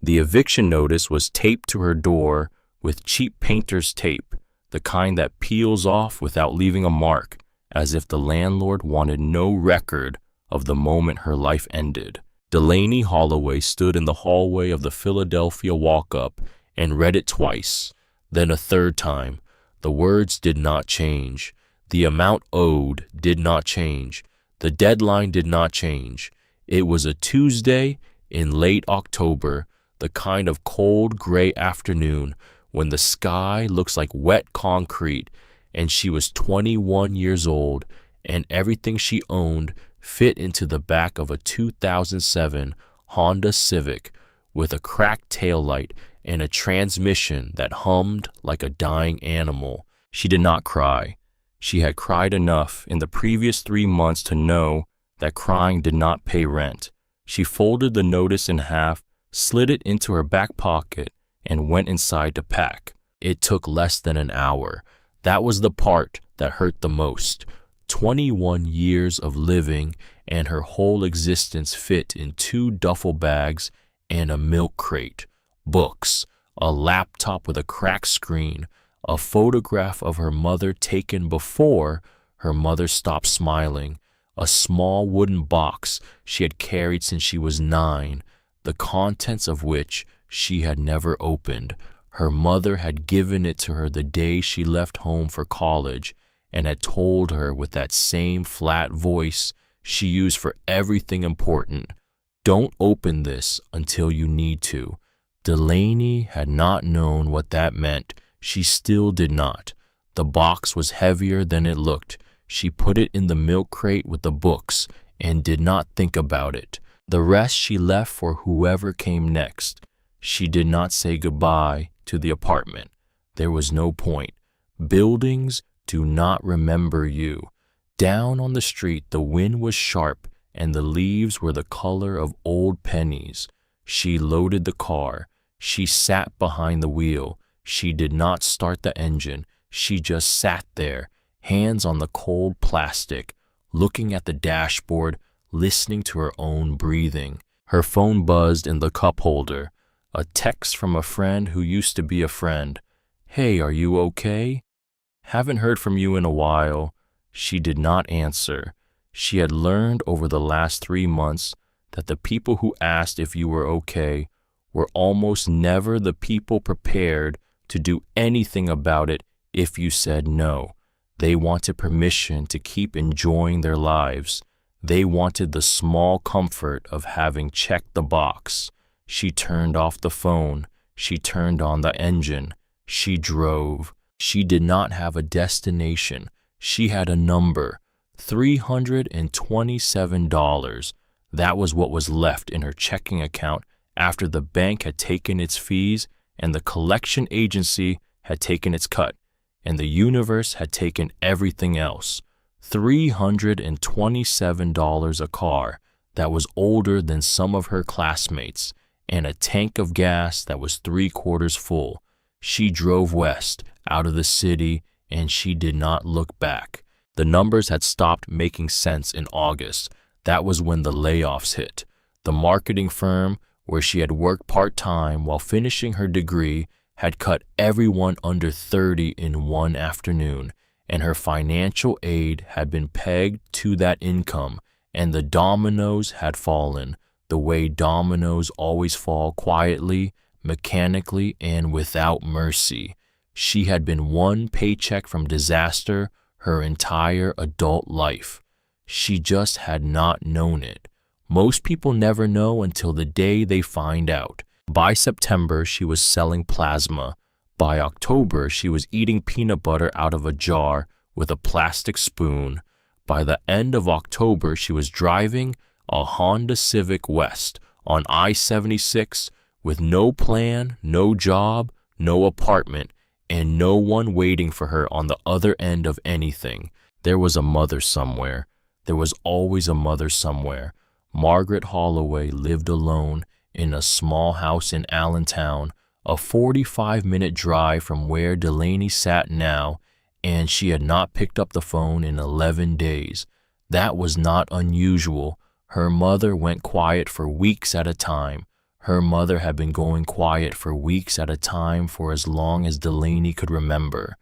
The eviction notice was taped to her door with cheap painter's tape, the kind that peels off without leaving a mark, as if the landlord wanted no record of the moment her life ended. Delaney Holloway stood in the hallway of the Philadelphia walk-up and read it twice, then a third time. The words did not change. The amount owed did not change. The deadline did not change. It was a Tuesday in late October, the kind of cold gray afternoon when the sky looks like wet concrete, and she was 21 years old, and everything she owned fit into the back of a 2007 Honda Civic with a cracked taillight and a transmission that hummed like a dying animal. She did not cry. She had cried enough in the previous 3 months to know that crying did not pay rent. She folded the notice in half, slid it into her back pocket, and went inside to pack. It took less than an hour. That was the part that hurt the most. 21 years of living, and her whole existence fit in 2 duffel bags and a milk crate, books, a laptop with a cracked screen, a photograph of her mother taken before her mother stopped smiling, a small wooden box she had carried since she was 9, the contents of which she had never opened. Her mother had given it to her the day she left home for college, and had told her with that same flat voice she used for everything important, "Don't open this until you need to." Delaney had not known what that meant. She still did not. The box was heavier than it looked. She put it in the milk crate with the books and did not think about it. The rest she left for whoever came next. She did not say goodbye to the apartment. There was no point. Buildings do not remember you. Down on the street, the wind was sharp and the leaves were the color of old pennies. She loaded the car. She sat behind the wheel. She did not start the engine. She just sat there, hands on the cold plastic, looking at the dashboard, listening to her own breathing. Her phone buzzed in the cup holder. A text from a friend who used to be a friend. "Hey, are you okay? Haven't heard from you in a while." She did not answer. She had learned over the last 3 months that the people who asked if you were okay were almost never the people prepared to do anything about it if you said no. They wanted permission to keep enjoying their lives. They wanted the small comfort of having checked the box. She turned off the phone. She turned on the engine. She drove. She did not have a destination. She had a number, $327. That was what was left in her checking account after the bank had taken its fees and the collection agency had taken its cut, and the universe had taken everything else. $327 a car that was older than some of her classmates, and a tank of gas that was 3/4 full. She drove west, out of the city, and she did not look back. The numbers had stopped making sense in August. That was when the layoffs hit. The marketing firm, where she had worked part-time while finishing her degree, had cut everyone under 30 in one afternoon, and her financial aid had been pegged to that income, and the dominoes had fallen, the way dominoes always fall, quietly, mechanically, and without mercy. She had been one paycheck from disaster her entire adult life. She just had not known it. Most people never know until the day they find out. By September, she was selling plasma. By October, she was eating peanut butter out of a jar with a plastic spoon. By the end of October, she was driving a Honda Civic West on I-76 with no plan, no job, no apartment, and no one waiting for her on the other end of anything. There was a mother somewhere. There was always a mother somewhere. Margaret Holloway lived alone in a small house in Allentown, a 45-minute drive from where Delaney sat now, and she had not picked up the phone in 11 days. That was not unusual. Her mother went quiet for weeks at a time. Her mother had been going quiet for weeks at a time for as long as Delaney could remember.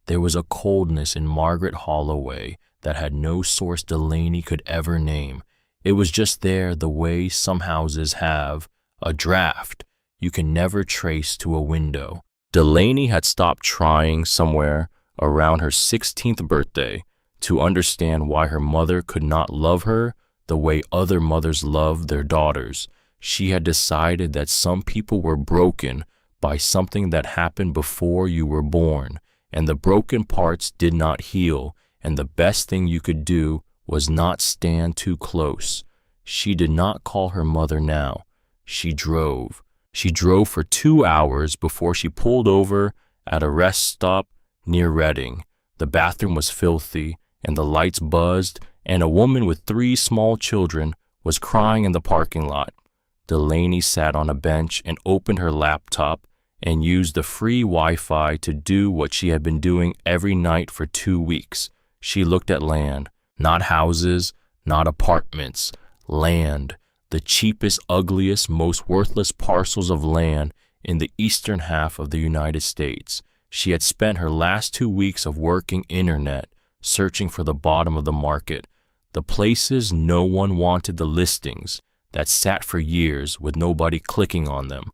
There was a coldness in Margaret Holloway that had no source Delaney could ever name. It was just there the way some houses have a draft you can never trace to a window. Delaney had stopped trying somewhere around her 16th birthday to understand why her mother could not love her the way other mothers love their daughters. She had decided that some people were broken by something that happened before you were born, and the broken parts did not heal, and the best thing you could do was not stand too close. She did not call her mother now. She drove. She drove for 2 hours before she pulled over at a rest stop near Reading. The bathroom was filthy, and the lights buzzed, and a woman with 3 small children was crying in the parking lot. Delaney sat on a bench and opened her laptop and used the free Wi-Fi to do what she had been doing every night for 2 weeks. She looked at land, not houses, not apartments, land, the cheapest, ugliest, most worthless parcels of land in the eastern half of the United States. She had spent her last 2 weeks of working internet searching for the bottom of the market, the places no one wanted, the listings that sat for years with nobody clicking on them,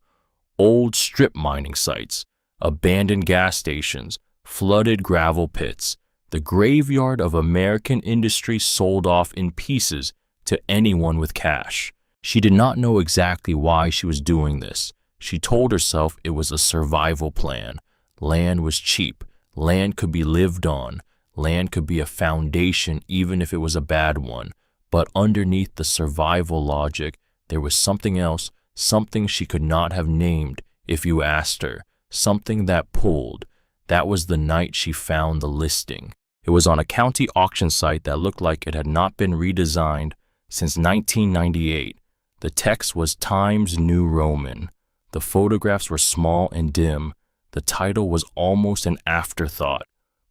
old strip mining sites, abandoned gas stations, flooded gravel pits, the graveyard of American industry sold off in pieces to anyone with cash. She did not know exactly why she was doing this. She told herself it was a survival plan. Land was cheap. Land could be lived on. Land could be a foundation even if it was a bad one. But underneath the survival logic, there was something else, something she could not have named if you asked her, something that pulled. That was the night she found the listing. It was on a county auction site that looked like it had not been redesigned since 1998. The text was Times New Roman. The photographs were small and dim. The title was almost an afterthought.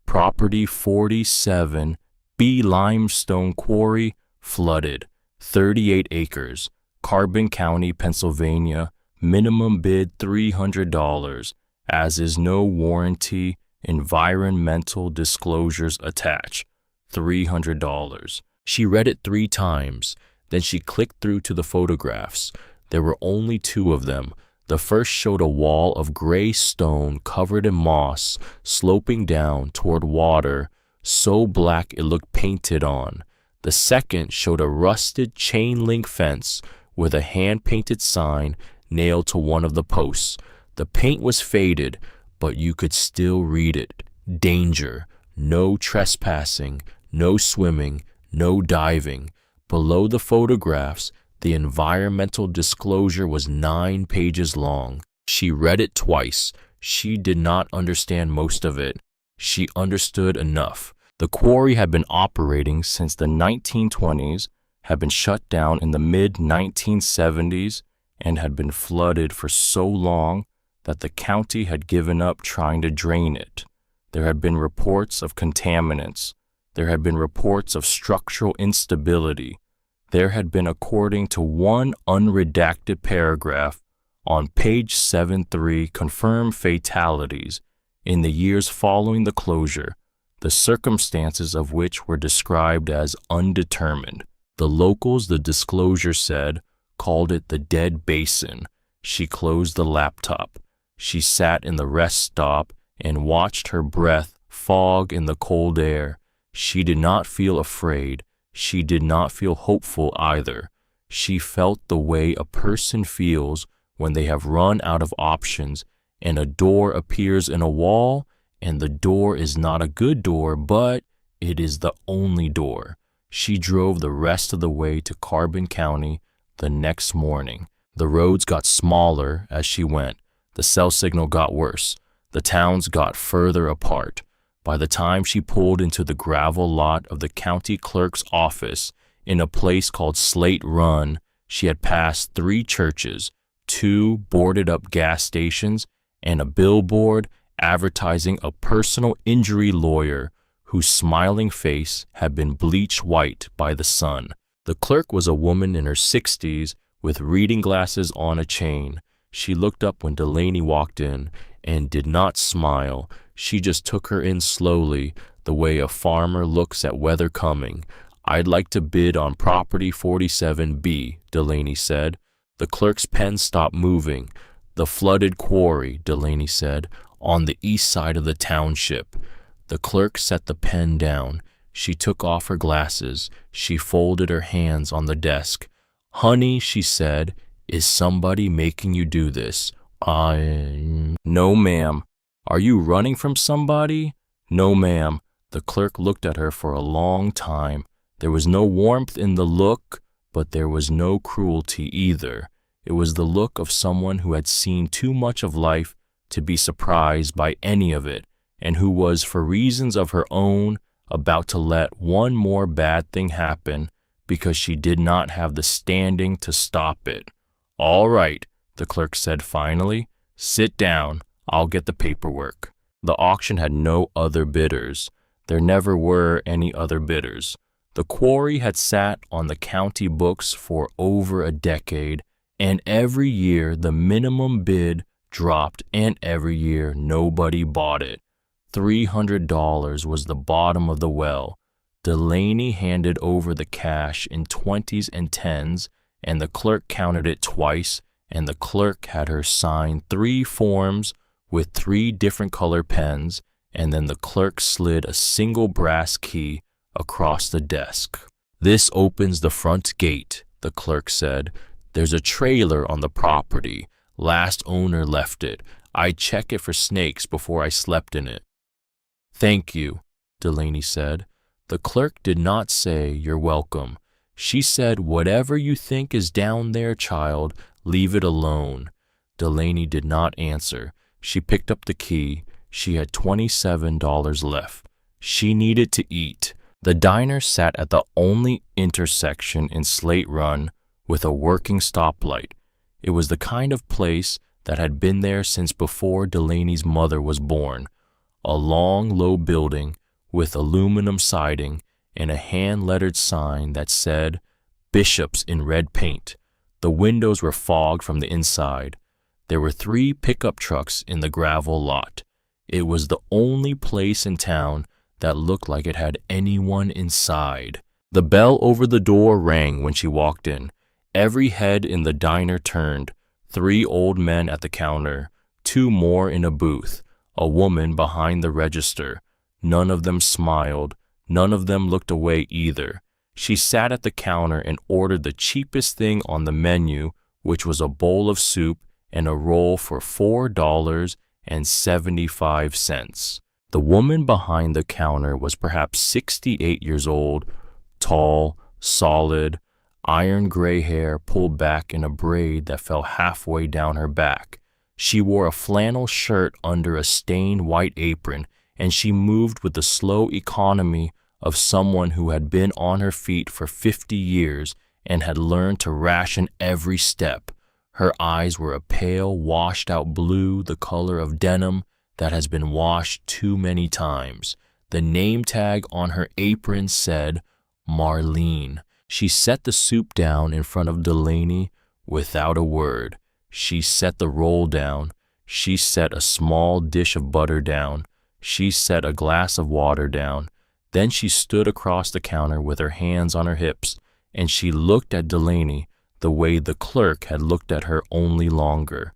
Property 47, B Limestone Quarry, flooded, 38 acres, Carbon County, Pennsylvania, minimum bid $300, as is no warranty, environmental disclosures attached, $300. She read it 3 times. Then she clicked through to the photographs. There were only 2 of them. The first showed a wall of gray stone covered in moss, sloping down toward water, so black it looked painted on. The second showed a rusted chain-link fence with a hand-painted sign nailed to one of the posts. The paint was faded, but you could still read it. Danger. No trespassing. No swimming. No diving. Below the photographs, the environmental disclosure was 9 pages long. She read it twice. She did not understand most of it. She understood enough. The quarry had been operating since the 1920s, had been shut down in the mid-1970s, and had been flooded for so long that the county had given up trying to drain it. There had been reports of contaminants. There had been reports of structural instability. There had been, according to one unredacted paragraph on page 7.3, confirmed fatalities in the years following the closure, the circumstances of which were described as undetermined. The locals, the disclosure said, called it the dead basin. She closed the laptop. She sat in the rest stop and watched her breath fog in the cold air. She did not feel afraid. She did not feel hopeful either. She felt the way a person feels when they have run out of options and a door appears in a wall, and the door is not a good door, but it is the only door. She drove the rest of the way to Carbon County the next morning. The roads got smaller as she went. The cell signal got worse. The towns got further apart. By the time she pulled into the gravel lot of the county clerk's office in a place called Slate Run, she had passed 3 churches, 2 boarded-up gas stations, and a billboard advertising a personal injury lawyer whose smiling face had been bleached white by the sun. The clerk was a woman in her 60s with reading glasses on a chain. She looked up when Delaney walked in and did not smile. She just took her in slowly, the way a farmer looks at weather coming. "I'd like to bid on property 47B, Delaney said. The clerk's pen stopped moving. "The flooded quarry," Delaney said, "on the east side of the township." The clerk set the pen down. She took off her glasses. She folded her hands on the desk. "Honey," she said, "is somebody making you do this?" "No, ma'am." "Are you running from somebody?" "No, ma'am." The clerk looked at her for a long time. There was no warmth in the look, but there was no cruelty either. It was the look of someone who had seen too much of life to be surprised by any of it, and who was, for reasons of her own, about to let one more bad thing happen because she did not have the standing to stop it. "All right," the clerk said finally. "Sit down. I'll get the paperwork." The auction had no other bidders. There never were any other bidders. The quarry had sat on the county books for over a decade, and every year the minimum bid dropped, and every year nobody bought it. $300 was the bottom of the well. Delaney handed over the cash in 20s and 10s, and the clerk counted it twice, and the clerk had her sign 3 forms with 3 different color pens, and then the clerk slid a single brass key across the desk. "This opens the front gate," the clerk said. "There's a trailer on the property. Last owner left it. I check it for snakes before I slept in it." "Thank you," Delaney said. The clerk did not say, "You're welcome." She said, "Whatever you think is down there, child, leave it alone." Delaney did not answer. She picked up the key. She had $27 left. She needed to eat. The diner sat at the only intersection in Slate Run with a working stoplight. It was the kind of place that had been there since before Delaney's mother was born. A long, low building with aluminum siding and a hand-lettered sign that said Bishops in red paint. The windows were fogged from the inside. There were 3 pickup trucks in the gravel lot. It was the only place in town that looked like it had anyone inside. The bell over the door rang when she walked in. Every head in the diner turned. 3 old men at the counter, 2 more in a booth, a woman behind the register. None of them smiled. None of them looked away either. She sat at the counter and ordered the cheapest thing on the menu, which was a bowl of soup and a roll for $4.75. The woman behind the counter was perhaps 68 years old, tall, solid, iron gray hair pulled back in a braid that fell halfway down her back. She wore a flannel shirt under a stained white apron, and she moved with the slow economy of someone who had been on her feet for 50 years and had learned to ration every step. Her eyes were a pale, washed-out blue, the color of denim that has been washed too many times. The name tag on her apron said Marlene. She set the soup down in front of Delaney without a word. She set the roll down. She set a small dish of butter down. She set a glass of water down. Then she stood across the counter with her hands on her hips, and she looked at Delaney the way the clerk had looked at her only longer.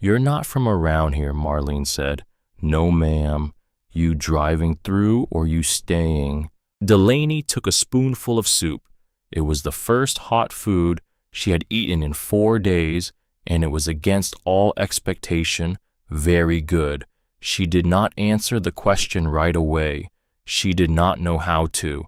"You're not from around here," Marlene said. "No, ma'am." "You driving through or you staying?" Delaney took a spoonful of soup. It was the first hot food she had eaten in 4 days, and it was against all expectation very good. She did not answer the question right away. She did not know how to.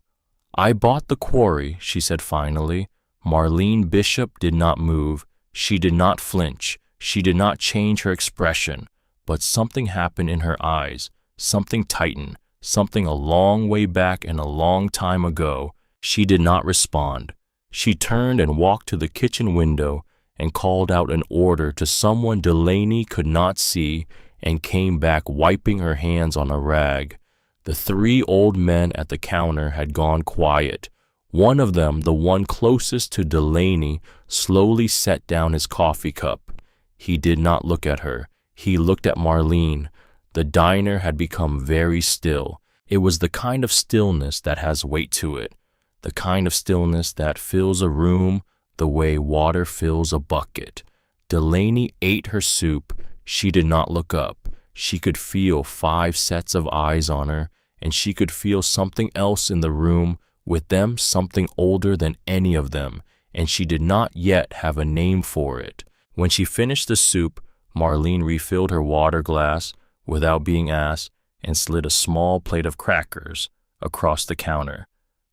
"I bought the quarry," she said finally. Marlene Bishop did not move. She did not flinch. She did not change her expression. But something happened in her eyes. Something tightened. Something a long way back and a long time ago. She did not respond. She turned and walked to the kitchen window and called out an order to someone Delaney could not see and came back wiping her hands on a rag. The 3 old men at the counter had gone quiet. One of them, the one closest to Delaney, slowly set down his coffee cup. He did not look at her. He looked at Marlene. The diner had become very still. It was the kind of stillness that has weight to it, the kind of stillness that fills a room the way water fills a bucket. Delaney ate her soup. She did not look up. She could feel 5 sets of eyes on her, and she could feel something else in the room, with them something older than any of them, and she did not yet have a name for it. When she finished the soup, Marlene refilled her water glass without being asked and slid a small plate of crackers across the counter.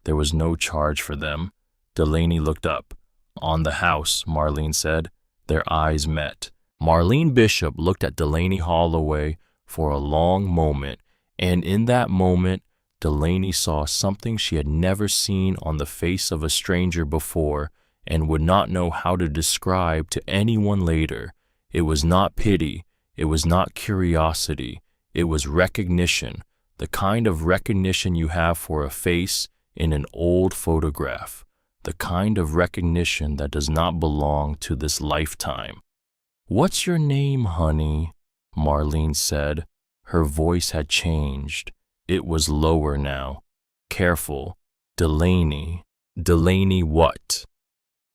There was no charge for them. Delaney looked up. "On the house," Marlene said. Their eyes met. Marlene Bishop looked at Delaney Holloway for a long moment, and in that moment, Delaney saw something she had never seen on the face of a stranger before and would not know how to describe to anyone later. It was not pity. It was not curiosity. It was recognition, the kind of recognition you have for a face in an old photograph, the kind of recognition that does not belong to this lifetime. "What's your name, honey?" Marlene said. Her voice had changed. It was lower now. Careful. "Delaney." "Delaney what?"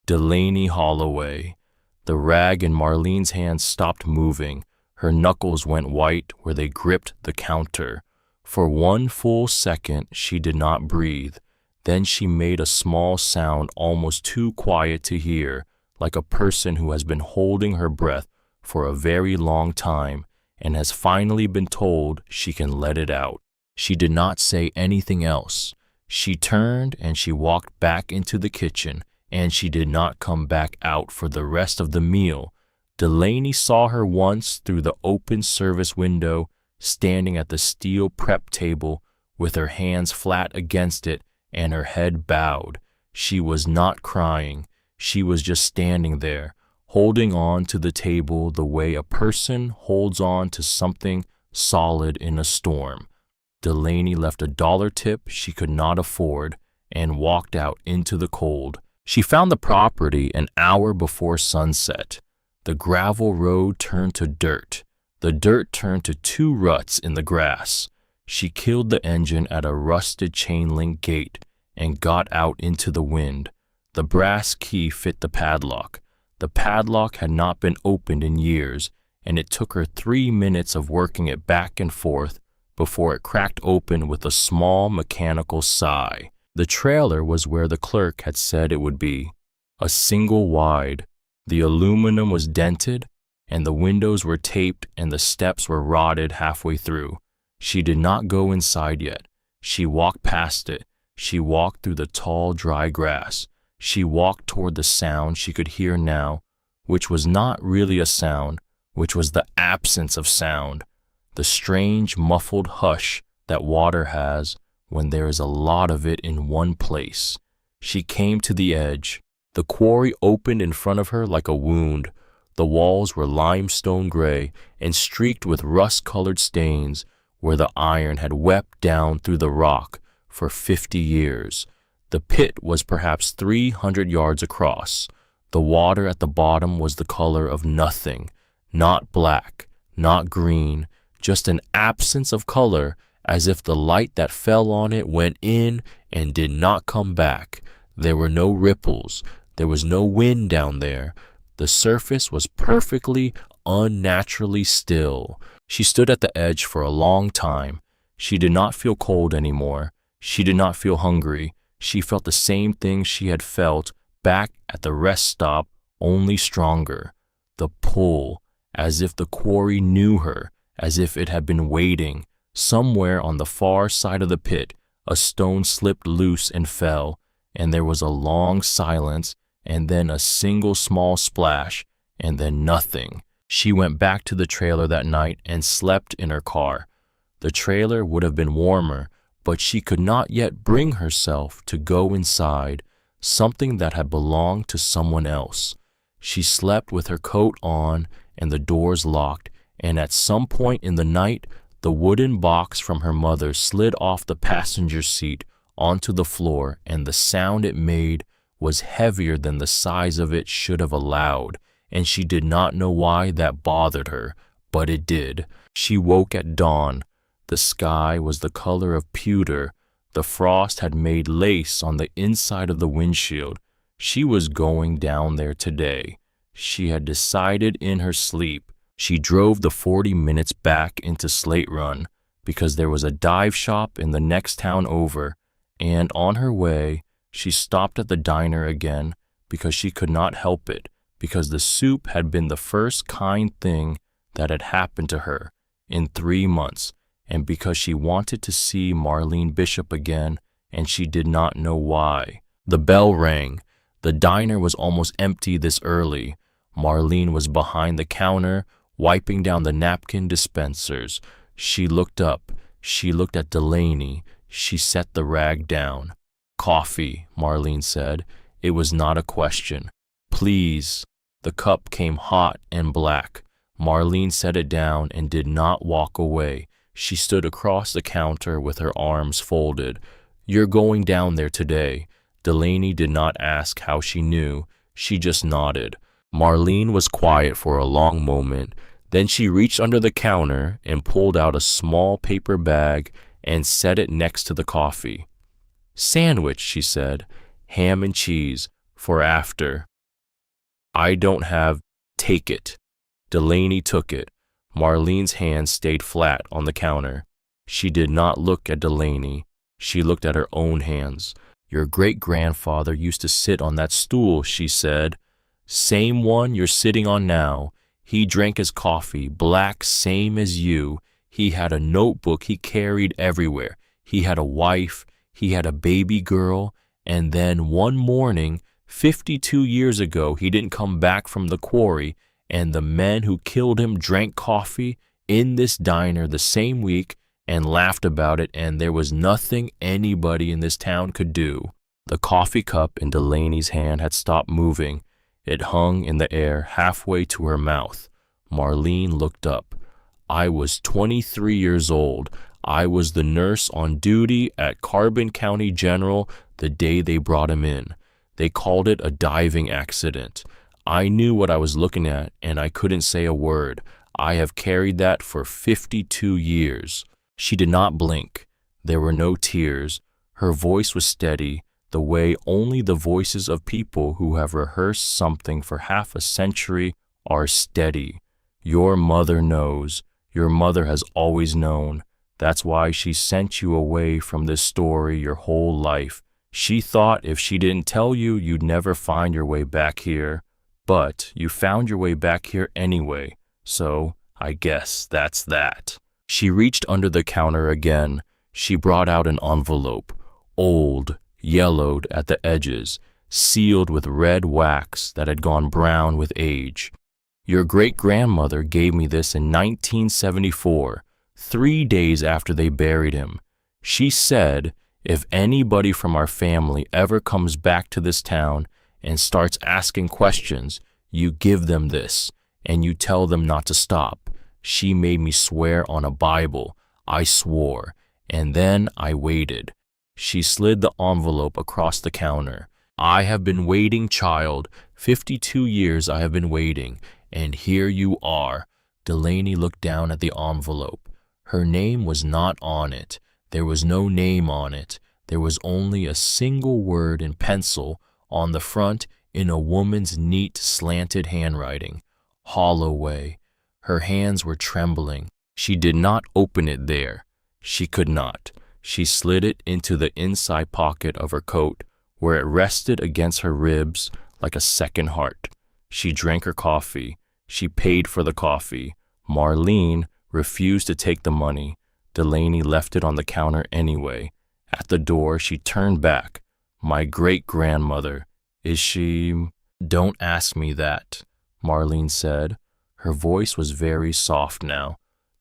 "Delaney Holloway." The rag in Marlene's hand stopped moving. Her knuckles went white where they gripped the counter. For 1 full second, she did not breathe. Then she made a small sound almost too quiet to hear, like a person who has been holding her breath for a very long time and has finally been told she can let it out. She did not say anything else. She turned and she walked back into the kitchen, and she did not come back out for the rest of the meal. Delaney saw her once through the open service window, standing at the steel prep table with her hands flat against it and her head bowed. She was not crying. She was just standing there, holding on to the table the way a person holds on to something solid in a storm. Delaney left a $1 tip she could not afford and walked out into the cold. She found the property an hour before sunset. The gravel road turned to dirt. The dirt turned to 2 ruts in the grass. She killed the engine at a rusted chain-link gate and got out into the wind. The brass key fit the padlock. The padlock had not been opened in years, and it took her 3 minutes of working it back and forth before it cracked open with a small mechanical sigh. The trailer was where the clerk had said it would be, a single wide. The aluminum was dented, and the windows were taped, and the steps were rotted halfway through. She did not go inside yet. She walked past it. She walked through the tall, dry grass. She walked toward the sound she could hear now, which was not really a sound, which was the absence of sound, the strange, muffled hush that water has when there is a lot of it in one place. She came to the edge. The quarry opened in front of her like a wound. The walls were limestone gray and streaked with rust-colored stains where the iron had wept down through the rock for 50 years. The pit was perhaps 300 yards across. The water at the bottom was the color of nothing, not black, not green, just an absence of color, as if the light that fell on it went in and did not come back. There were no ripples. There was no wind down there. The surface was perfectly, unnaturally still. She stood at the edge for a long time. She did not feel cold anymore. She did not feel hungry. She felt the same thing she had felt back at the rest stop, only stronger. The pull, as if the quarry knew her, as if it had been waiting. Somewhere on the far side of the pit, a stone slipped loose and fell, and there was a long silence, and then a single small splash, and then nothing. She went back to the trailer that night and slept in her car. The trailer would have been warmer, but she could not yet bring herself to go inside, something that had belonged to someone else. She slept with her coat on and the doors locked, and at some point in the night, the wooden box from her mother slid off the passenger seat onto the floor, and the sound it made was heavier than the size of it should have allowed, and she did not know why that bothered her, but it did. She woke at dawn. The sky was the color of pewter. The frost had made lace on the inside of the windshield. She was going down there today. She had decided in her sleep. She drove the 40 minutes back into Slate Run because there was a dive shop in the next town over, and on her way, she stopped at the diner again because she could not help it, because the soup had been the first kind thing that had happened to her in 3 months, and because she wanted to see Marlene Bishop again, and she did not know why. The bell rang. The diner was almost empty this early. Marlene was behind the counter, wiping down the napkin dispensers. She looked up. She looked at Delaney. She set the rag down. "Coffee," Marlene said. It was not a question. "Please." The cup came hot and black. Marlene set it down and did not walk away. She stood across the counter with her arms folded. "You're going down there today." Delaney did not ask how she knew. She just nodded. Marlene was quiet for a long moment. Then she reached under the counter and pulled out a small paper bag and set it next to the coffee. "Sandwich," she said. "Ham and cheese, for after." "I don't have—" "Take it." Delaney took it. Marlene's hands stayed flat on the counter. She did not look at Delaney. She looked at her own hands. "Your great-grandfather used to sit on that stool," she said. "Same one you're sitting on now. He drank his coffee, black same as you. He had a notebook he carried everywhere. He had a wife. He had a baby girl. And then one morning, 52 years ago, he didn't come back from the quarry, and the men who killed him drank coffee in this diner the same week and laughed about it, and there was nothing anybody in this town could do." The coffee cup in Delaney's hand had stopped moving. It hung in the air halfway to her mouth. Marlene looked up. "I was 23 years old. I was the nurse on duty at Carbon County General the day they brought him in. They called it a diving accident. I knew what I was looking at, and I couldn't say a word. I have carried that for 52 years. She did not blink. There were no tears. Her voice was steady, the way only the voices of people who have rehearsed something for half a century are steady. Your mother knows. Your mother has always known. That's why she sent you away from this story your whole life. She thought if she didn't tell you, you'd never find your way back here. But you found your way back here anyway, so I guess that's that." She reached under the counter again. She brought out an envelope, old, yellowed at the edges, sealed with red wax that had gone brown with age. "Your great-grandmother gave me this in 1974, 3 days after they buried him. She said, if anybody from our family ever comes back to this town and starts asking questions, you give them this, and you tell them not to stop. She made me swear on a Bible. I swore, and then I waited." She slid the envelope across the counter. "I have been waiting, child. 52 years I have been waiting, and here you are." Delaney looked down at the envelope. Her name was not on it. There was no name on it. There was only a single word in pencil on the front in a woman's neat, slanted handwriting. "Holloway." Her hands were trembling. She did not open it there. She could not. She slid it into the inside pocket of her coat, where it rested against her ribs like a second heart. She drank her coffee. She paid for the coffee. Marlene refused to take the money. Delaney left it on the counter anyway. At the door, she turned back. "My great-grandmother. Is she—" "Don't ask me that," Marlene said. Her voice was very soft now.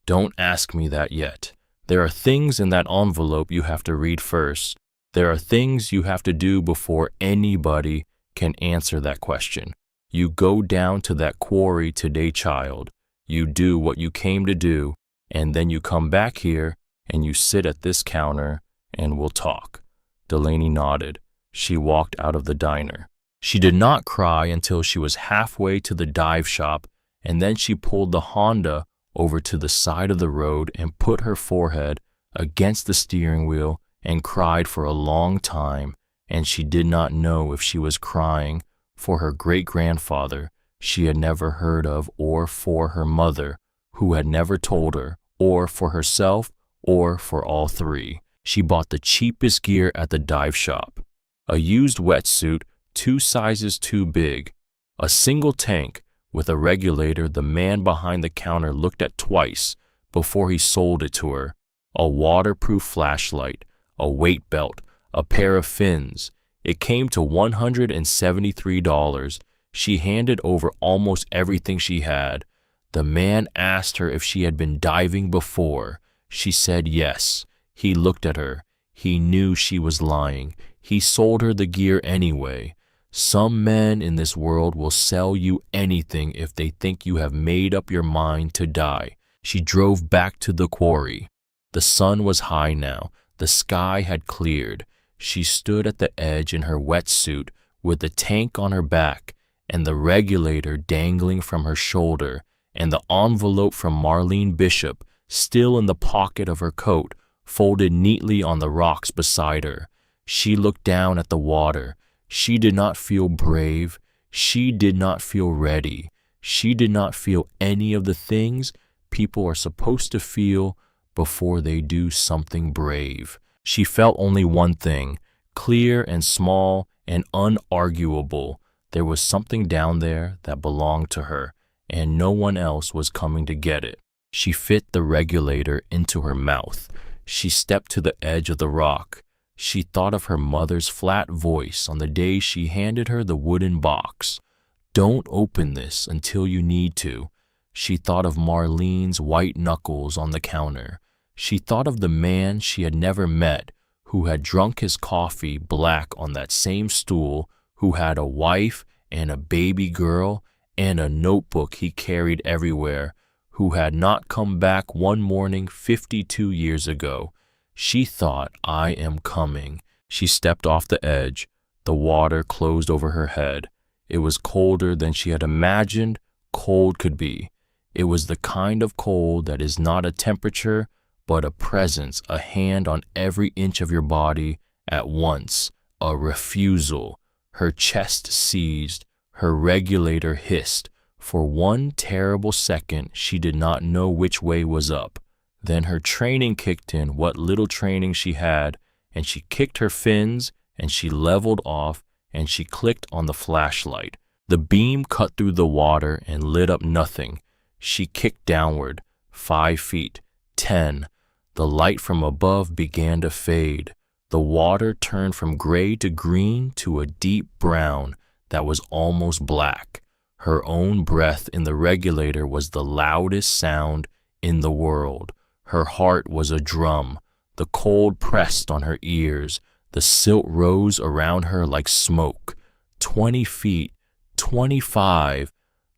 "Don't ask me that yet. There are things in that envelope you have to read first. There are things you have to do before anybody can answer that question. You go down to that quarry today, child. You do what you came to do, and then you come back here and you sit at this counter and we'll talk." Delaney nodded. She walked out of the diner. She did not cry until she was halfway to the dive shop, and then she pulled the Honda over to the side of the road and put her forehead against the steering wheel and cried for a long time, and she did not know if she was crying for her great-grandfather she had never heard of, or for her mother, who had never told her, or for herself, or for all three. She bought the cheapest gear at the dive shop. A used wetsuit 2 sizes too big, a single tank with a regulator the man behind the counter looked at twice before he sold it to her, a waterproof flashlight, a weight belt, a pair of fins. It came to $173. She handed over almost everything she had. The man asked her if she had been diving before. She said yes. He looked at her. He knew she was lying. He sold her the gear anyway. Some men in this world will sell you anything if they think you have made up your mind to die. She drove back to the quarry. The sun was high now. The sky had cleared. She stood at the edge in her wetsuit with the tank on her back and the regulator dangling from her shoulder and the envelope from Marlene Bishop still in the pocket of her coat, folded neatly on the rocks beside her. She looked down at the water. She did not feel brave. She did not feel ready. She did not feel any of the things people are supposed to feel before they do something brave. She felt only one thing, clear and small and unarguable. There was something down there that belonged to her, and no one else was coming to get it. She fit the regulator into her mouth. She stepped to the edge of the rock. She thought of her mother's flat voice on the day she handed her the wooden box. Don't open this until you need to. She thought of Marlene's white knuckles on the counter. She thought of the man she had never met, who had drunk his coffee black on that same stool, who had a wife and a baby girl and a notebook he carried everywhere, who had not come back one morning 52 years ago. She thought, I am coming. She stepped off the edge. The water closed over her head. It was colder than she had imagined cold could be. It was the kind of cold that is not a temperature, but a presence, a hand on every inch of your body at once, a refusal. Her chest seized. Her regulator hissed. For one terrible second, she did not know which way was up. Then her training kicked in, what little training she had, and she kicked her fins, and she leveled off, and she clicked on the flashlight. The beam cut through the water and lit up nothing. She kicked downward, 5 feet, 10. The light from above began to fade. The water turned from gray to green to a deep brown that was almost black. Her own breath in the regulator was the loudest sound in the world. Her heart was a drum. The cold pressed on her ears. The silt rose around her like smoke. 20 feet, 25.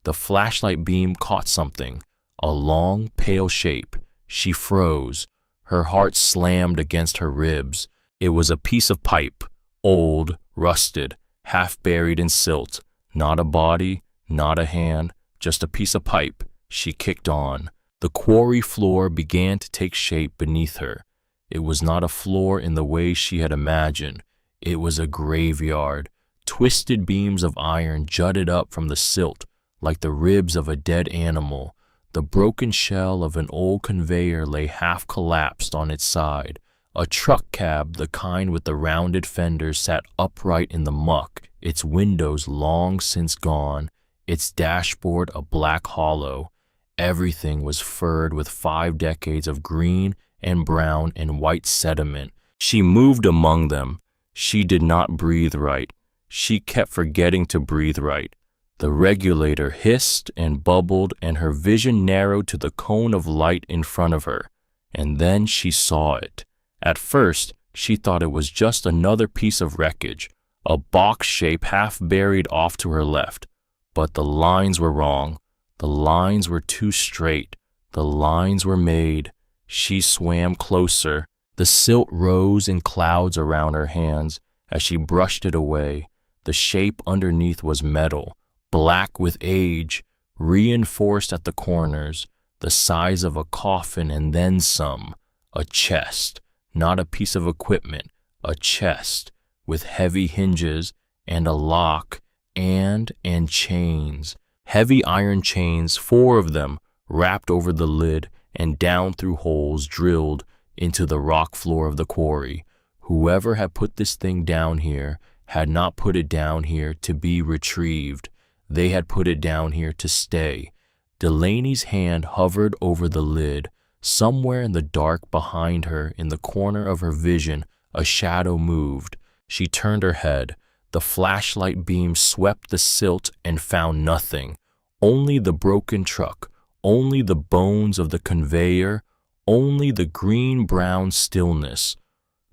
The flashlight beam caught something, a long, pale shape. She froze. Her heart slammed against her ribs. It was a piece of pipe, old, rusted, half buried in silt. Not a body, not a hand, just a piece of pipe. She kicked on. The quarry floor began to take shape beneath her. It was not a floor in the way she had imagined. It was a graveyard. Twisted beams of iron jutted up from the silt like the ribs of a dead animal. The broken shell of an old conveyor lay half collapsed on its side. A truck cab, the kind with the rounded fenders, sat upright in the muck, its windows long since gone, its dashboard a black hollow. Everything was furred with 5 decades of green and brown and white sediment. She moved among them. She did not breathe right. She kept forgetting to breathe right. The regulator hissed and bubbled, and her vision narrowed to the cone of light in front of her. And then she saw it. At first, she thought it was just another piece of wreckage, a box shape half buried off to her left. But the lines were wrong. The lines were too straight. The lines were made. She swam closer. The The silt rose in clouds around her hands as she brushed it away. The shape underneath was metal, black with age, reinforced at the corners, the size of a coffin and then some. A chest, not a piece of equipment, a chest, with heavy hinges and a lock and chains. Heavy iron chains, 4 of them, wrapped over the lid and down through holes drilled into the rock floor of the quarry. Whoever had put this thing down here had not put it down here to be retrieved. They had put it down here to stay. Delaney's hand hovered over the lid. Somewhere in the dark behind her, in the corner of her vision, a shadow moved. She turned her head. The flashlight beam swept the silt and found nothing. Only the broken truck, only the bones of the conveyor, only the green-brown stillness.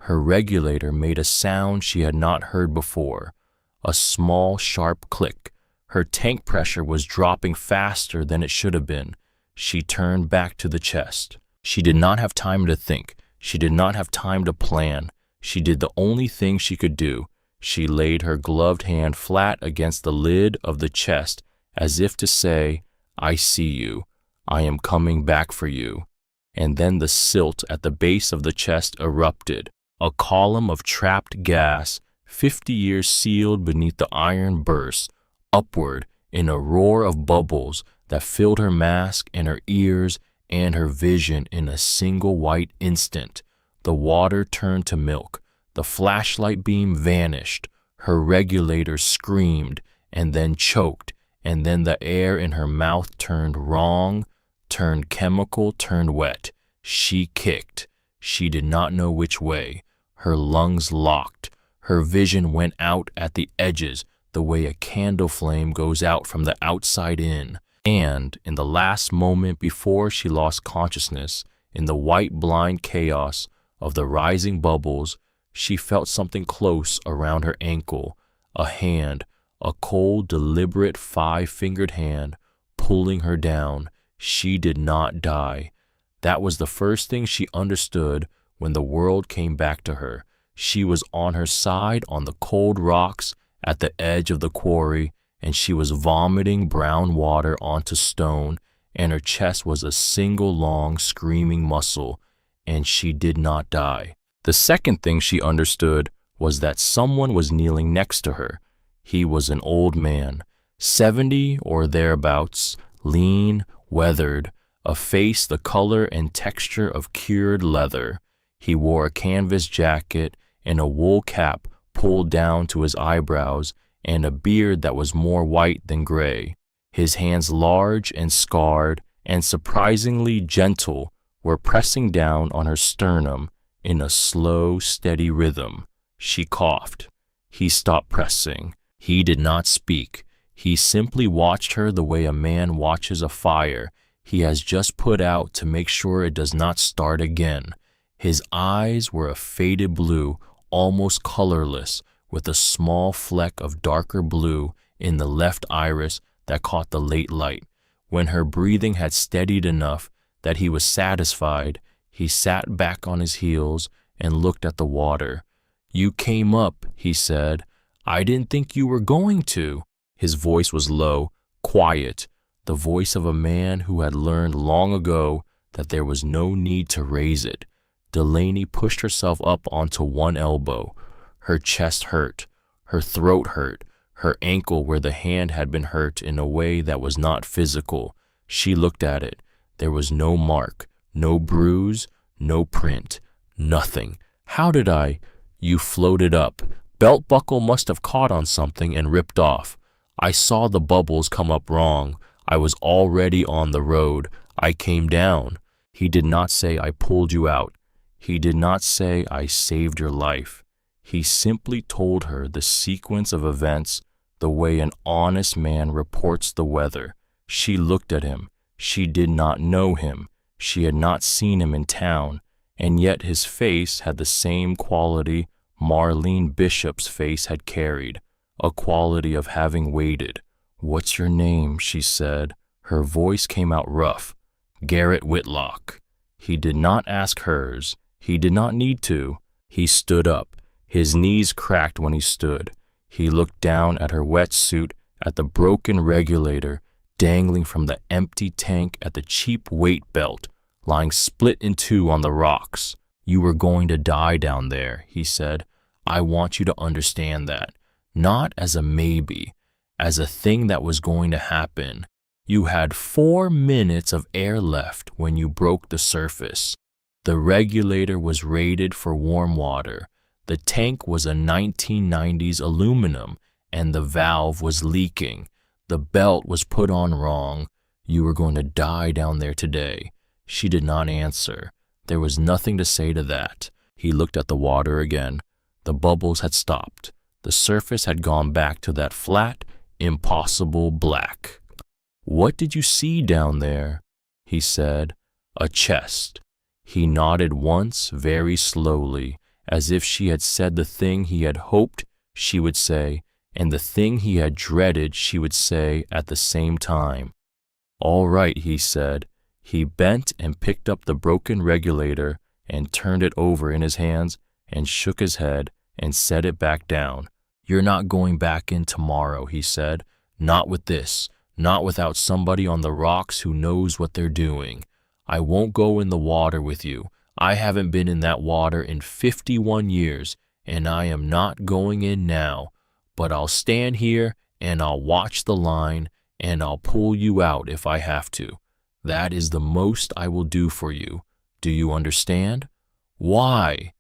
Her regulator made a sound she had not heard before, a small, sharp click. Her tank pressure was dropping faster than it should have been. She turned back to the chest. She did not have time to think. She did not have time to plan. She did the only thing she could do. She laid her gloved hand flat against the lid of the chest as if to say, "I see you. I am coming back for you." And then the silt at the base of the chest erupted, a column of trapped gas, 50 years sealed beneath the iron burst, upward in a roar of bubbles that filled her mask and her ears and her vision in a single white instant. The water turned to milk. The flashlight beam vanished. Her regulator screamed and then choked, and then the air in her mouth turned wrong, turned chemical, turned wet. She kicked. She did not know which way. Her lungs locked. Her vision went out at the edges the way a candle flame goes out from the outside in. And in the last moment before she lost consciousness, in the white blind chaos of the rising bubbles, she felt something close around her ankle, a hand, a cold, deliberate 5-fingered hand pulling her down. She did not die. That was the first thing she understood when the world came back to her. She was on her side on the cold rocks at the edge of the quarry, and she was vomiting brown water onto stone, and her chest was a single long screaming muscle, and she did not die. The second thing she understood was that someone was kneeling next to her. He was an old man, 70 or thereabouts, lean, weathered, a face the color and texture of cured leather. He wore a canvas jacket and a wool cap pulled down to his eyebrows and a beard that was more white than gray. His hands, large and scarred and surprisingly gentle, were pressing down on her sternum in a slow, steady rhythm. She coughed. He stopped pressing. He did not speak. He simply watched her the way a man watches a fire he has just put out to make sure it does not start again. His eyes were a faded blue, almost colorless, with a small fleck of darker blue in the left iris that caught the late light. When her breathing had steadied enough that he was satisfied, he sat back on his heels and looked at the water. "You came up," he said. "I didn't think you were going to." His voice was low, quiet, the voice of a man who had learned long ago that there was no need to raise it. Delaney pushed herself up onto one elbow. Her chest hurt, her throat hurt, her ankle where the hand had been hurt in a way that was not physical. She looked at it. There was no mark, no bruise, no print, nothing. "How did I?" "You floated up. Belt buckle must have caught on something and ripped off. I saw the bubbles come up wrong. I was already on the road. I came down." He did not say, "I pulled you out." He did not say, "I saved your life." He simply told her the sequence of events the way an honest man reports the weather. She looked at him. She did not know him. She had not seen him in town, and yet his face had the same quality Marlene Bishop's face had carried, a quality of having waited. "What's your name?" she said. Her voice came out rough. "Garrett Whitlock." He did not ask hers. He did not need to. He stood up. His knees cracked when he stood. He looked down at her wetsuit, at the broken regulator dangling from the empty tank, at the cheap weight belt lying split in two on the rocks. "You were going to die down there," he said. "I want you to understand that. Not as a maybe, as a thing that was going to happen. You had 4 minutes of air left when you broke the surface. The regulator was rated for warm water. The tank was a 1990s aluminum, and the valve was leaking. The belt was put on wrong. You were going to die down there today." She did not answer. There was nothing to say to that. He looked at the water again. The bubbles had stopped. The surface had gone back to that flat, impossible black. "What did you see down there?" he said. "A chest." He nodded once, very slowly, as if she had said the thing he had hoped she would say, and the thing he had dreaded she would say at the same time. "All right," he said. He bent and picked up the broken regulator and turned it over in his hands and shook his head and set it back down. "You're not going back in tomorrow," he said. "Not with this. Not without somebody on the rocks who knows what they're doing. I won't go in the water with you. I haven't been in that water in 51 years, and I am not going in now. But I'll stand here and I'll watch the line and I'll pull you out if I have to. That is the most I will do for you. Do you understand?" "Why?"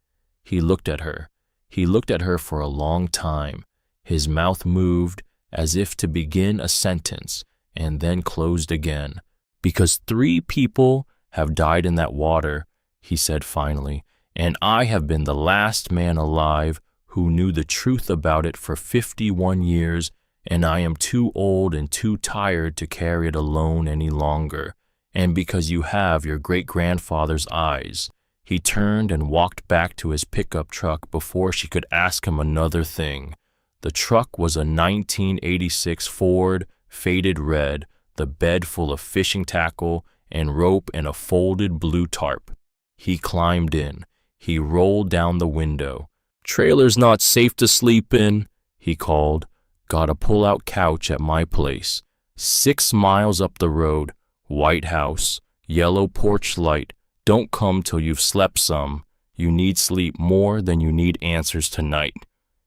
He looked at her. He looked at her for a long time. His mouth moved as if to begin a sentence and then closed again. "Because 3 people have died in that water," he said finally, "and I have been the last man alive who knew the truth about it for 51 years, and I am too old and too tired to carry it alone any longer. And because you have your great-grandfather's eyes." He turned and walked back to his pickup truck before she could ask him another thing. The truck was a 1986 Ford, faded red, the bed full of fishing tackle and rope and a folded blue tarp. He climbed in. He rolled down the window. "Trailer's not safe to sleep in," he called. "Got a pull-out couch at my place. 6 miles up the road. White house, yellow porch light. Don't come till you've slept some. You need sleep more than you need answers tonight."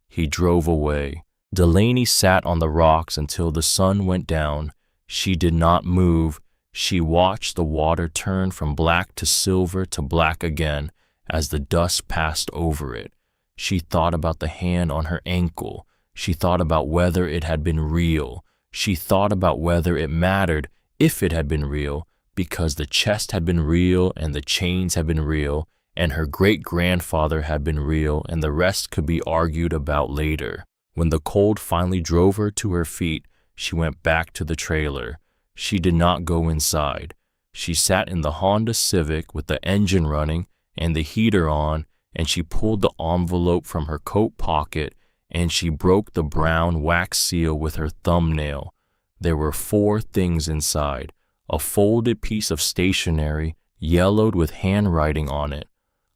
He drove away. Delaney sat on the rocks until the sun went down. She did not move. She watched the water turn from black to silver to black again as the dust passed over it. She thought about the hand on her ankle. She thought about whether it had been real. She thought about whether it mattered if it had been real, because the chest had been real and the chains had been real and her great-grandfather had been real, and the rest could be argued about later. When the cold finally drove her to her feet, she went back to the trailer. She did not go inside. She sat in the Honda Civic with the engine running and the heater on, and she pulled the envelope from her coat pocket and she broke the brown wax seal with her thumbnail. There were 4 things inside: a folded piece of stationery yellowed with handwriting on it,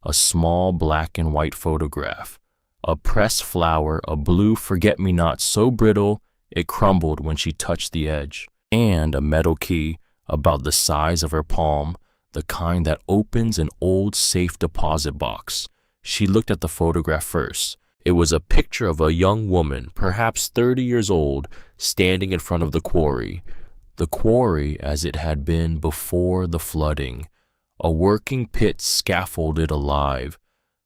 a small black and white photograph, a pressed flower, a blue forget-me-not so brittle it crumbled when she touched the edge, and a metal key about the size of her palm, the kind that opens an old safe deposit box. She looked at the photograph first. It was a picture of a young woman, perhaps 30 years old, standing in front of the quarry. The quarry as it had been before the flooding, a working pit scaffolded alive.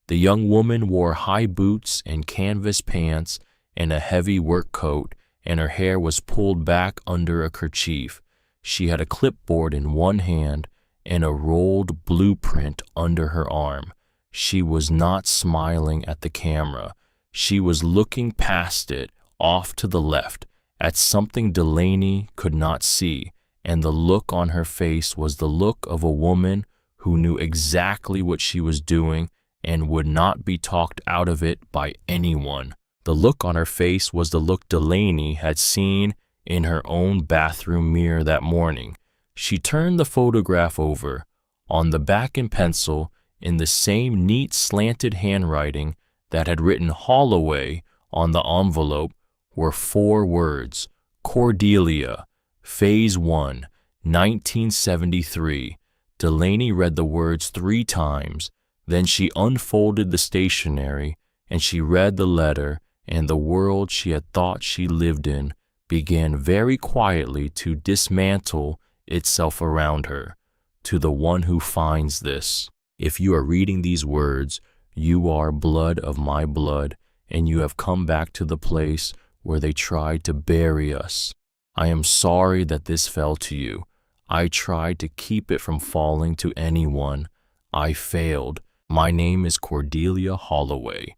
The young woman wore high boots and canvas pants and a heavy work coat, and her hair was pulled back under a kerchief. She had a clipboard in one hand and a rolled blueprint under her arm. She was not smiling at the camera. She was looking past it, off to the left, at something Delaney could not see, and the look on her face was the look of a woman who knew exactly what she was doing and would not be talked out of it by anyone. The look on her face was the look Delaney had seen in her own bathroom mirror that morning. She turned the photograph over. On the back in pencil, in the same neat slanted handwriting that had written Holloway on the envelope, were 4 words: Cordelia, Phase 1, 1973. Delaney read the words 3 times. Then she unfolded the stationery, and she read the letter, and the world she had thought she lived in began very quietly to dismantle itself around her. To the one who finds this, if you are reading these words, you are blood of my blood, and you have come back to the place where they tried to bury us. I am sorry that this fell to you. I tried to keep it from falling to anyone. I failed. My name is Cordelia Holloway.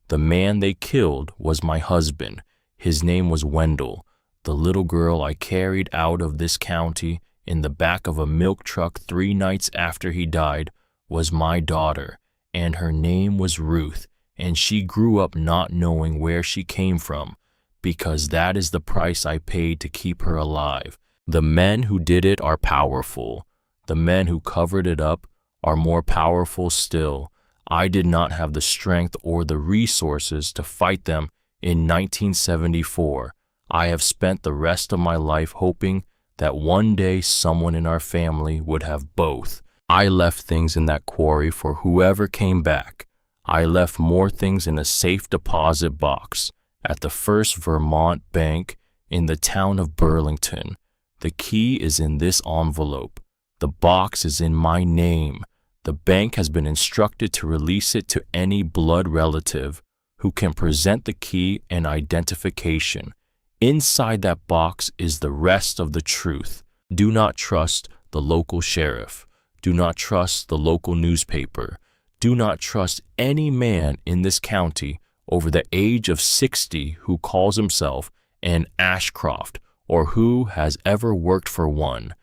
The man they killed was my husband. His name was Wendell. The little girl I carried out of this county in the back of a milk truck 3 nights after he died was my daughter, and her name was Ruth, and she grew up not knowing where she came from, because that is the price I paid to keep her alive. The men who did it are powerful. The men who covered it up are more powerful still. I did not have the strength or the resources to fight them in 1974. I have spent the rest of my life hoping that one day someone in our family would have both. I left things in that quarry for whoever came back. I left more things in a safe deposit box at the First Vermont Bank in the town of Burlington. The key is in this envelope. The box is in my name. The bank has been instructed to release it to any blood relative who can present the key and identification. Inside that box is the rest of the truth. Do not trust the local sheriff. Do not trust the local newspaper. Do not trust any man in this county over the age of 60 who calls himself an Ashcroft or who has ever worked for one.